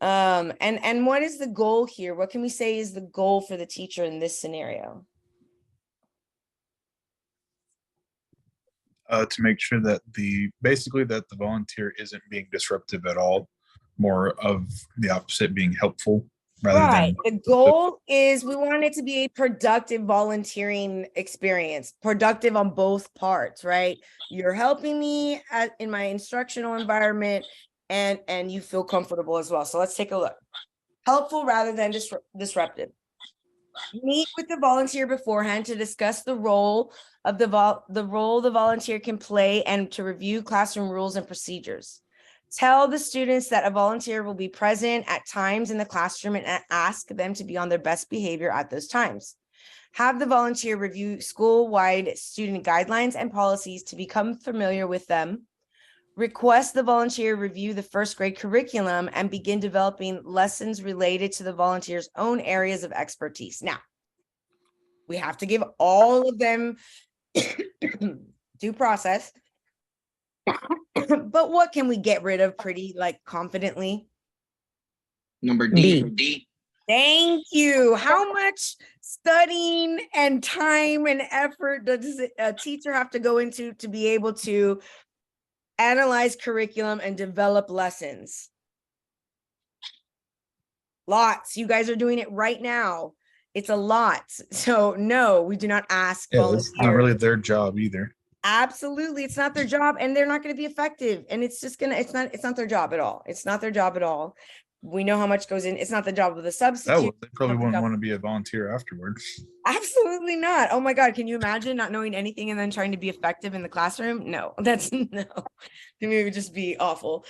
And what is the goal here? What can we say is the goal for the teacher in this scenario? To make sure that basically the volunteer isn't being disruptive at all, more of the opposite, being helpful rather Right. than The goal is we want it to be a productive volunteering experience, productive on both parts, right? You're helping me in my instructional environment, and you feel comfortable as well. So let's take a look. Helpful rather than disruptive. Meet with the volunteer beforehand to discuss the role of the volunteer can play and to review classroom rules and procedures. Tell the students that a volunteer will be present at times in the classroom and ask them to be on their best behavior at those times. Have the volunteer review school-wide student guidelines and policies to become familiar with them. Request the volunteer review the first grade curriculum and begin developing lessons related to the volunteer's own areas of expertise. Now, we have to give all of them due process, but what can we get rid of pretty like confidently? Number D. Thank you. How much studying and time and effort does a teacher have to go into to be able to analyze curriculum and develop lessons? Lots. You guys are doing it right now. It's a lot. So no, we do not ask volunteers. It's not really their job either. Absolutely, it's not their job, and they're not going to be effective. And it's just gonna. It's not their job at all. It's not their job at all. We know how much goes in. It's not the job of the substitute. They probably wouldn't want to be a volunteer afterwards. Absolutely not. Oh my God. Can you imagine not knowing anything and then trying to be effective in the classroom? No, that's no. To me, it would just be awful.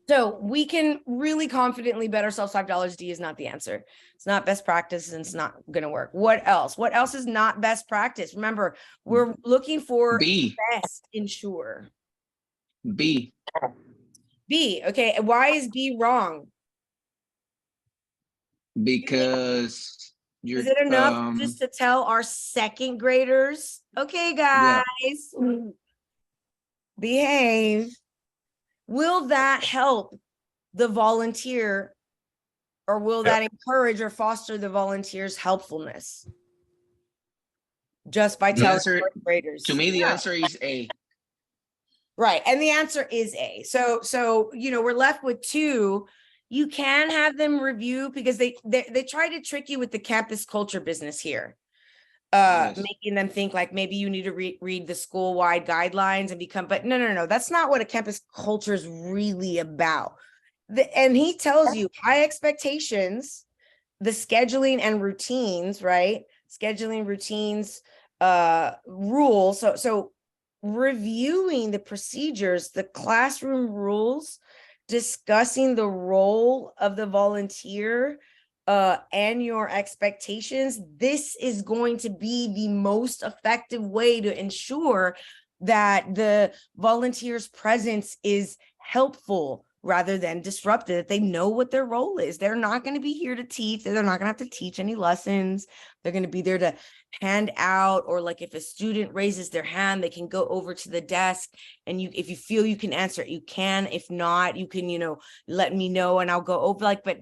So we can really confidently bet ourselves $5 D is not the answer. It's not best practice and it's not going to work. What else? What else is not best practice? Remember, we're looking for best ensure. B. Okay. Why is B wrong? Because you're. Is it enough just to tell our second graders, okay, guys, behave? Will that help the volunteer, or will that encourage or foster the volunteer's helpfulness? Just by telling first graders. To me, the answer is A. Right, and the answer is A. So we're left with 2. You can have them review because they try to trick you with the campus culture business here. Making them think like maybe you need to read the school-wide guidelines and become, but no, that's not what a campus culture is really about. And he tells you high expectations, the scheduling and routines, right? Scheduling routines, rules. So reviewing the procedures, the classroom rules, discussing the role of the volunteer, and your expectations. This is going to be the most effective way to ensure that the volunteer's presence is helpful rather than disruptive, that they know what their role is. They're not going to be here to teach. They're not going to have to teach any lessons. They're going to be there to hand out, or like if a student raises their hand, they can go over to the desk and if you feel you can answer it, you can. If not, you can, let me know and I'll go over, but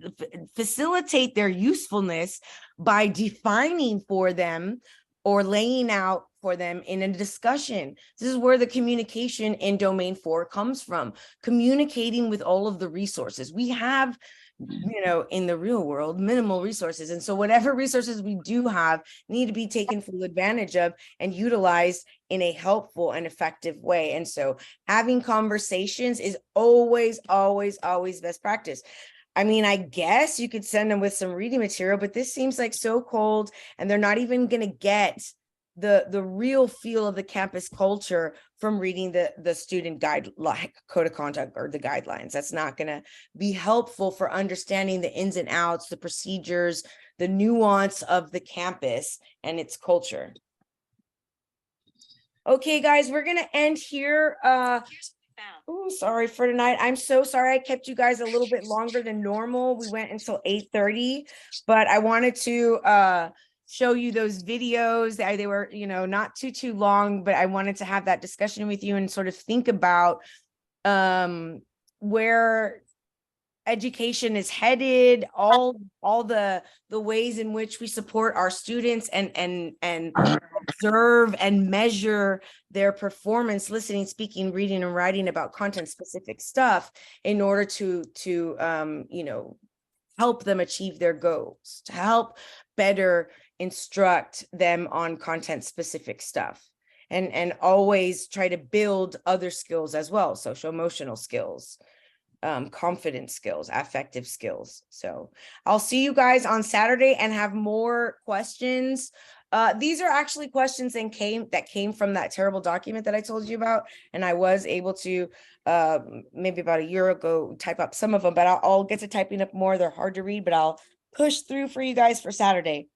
facilitate their usefulness by defining for them or laying out for them in a discussion. This is where the communication in domain 4 comes from, communicating with all of the resources. We have, in the real world, minimal resources. And so whatever resources we do have need to be taken full advantage of and utilized in a helpful and effective way. And so having conversations is always, always, always best practice. I mean, I guess you could send them with some reading material, but this seems like so cold and they're not even going to get the real feel of the campus culture from reading the student guide, like code of conduct or the guidelines. That's not going to be helpful for understanding the ins and outs, the procedures, the nuance of the campus and its culture. Okay, guys, we're going to end here. Oh, sorry for tonight. I'm so sorry I kept you guys a little bit longer than normal. We went until 8:30, but I wanted to show you those videos. They were, not too long, but I wanted to have that discussion with you and sort of think about where education is headed, all the ways in which we support our students and observe and measure their performance, listening, speaking, reading, and writing about content specific stuff in order to help them achieve their goals, to help better instruct them on content specific stuff, and always try to build other skills as well, social emotional skills, confidence skills, affective skills. So I'll see you guys on Saturday and have more questions. These are actually questions that came from that terrible document that I told you about. And I was able to, maybe about a year ago, type up some of them, but I'll get to typing up more. They're hard to read, but I'll push through for you guys for Saturday.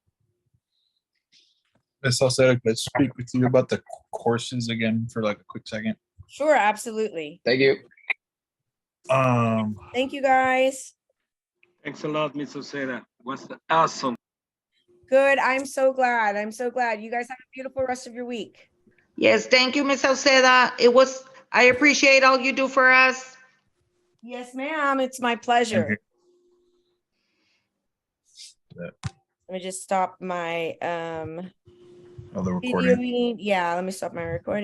Ms. Sauceda, let's speak with you about the courses again for like a quick second. Sure, absolutely. Thank you. Thank you, guys. Thanks a lot, Ms. Sauceda. Was awesome. Good. I'm so glad. You guys have a beautiful rest of your week. Yes, thank you, Ms. Sauceda. I appreciate all you do for us. Yes, ma'am. It's my pleasure. Let me just stop my the recording. Yeah, let me stop my recording.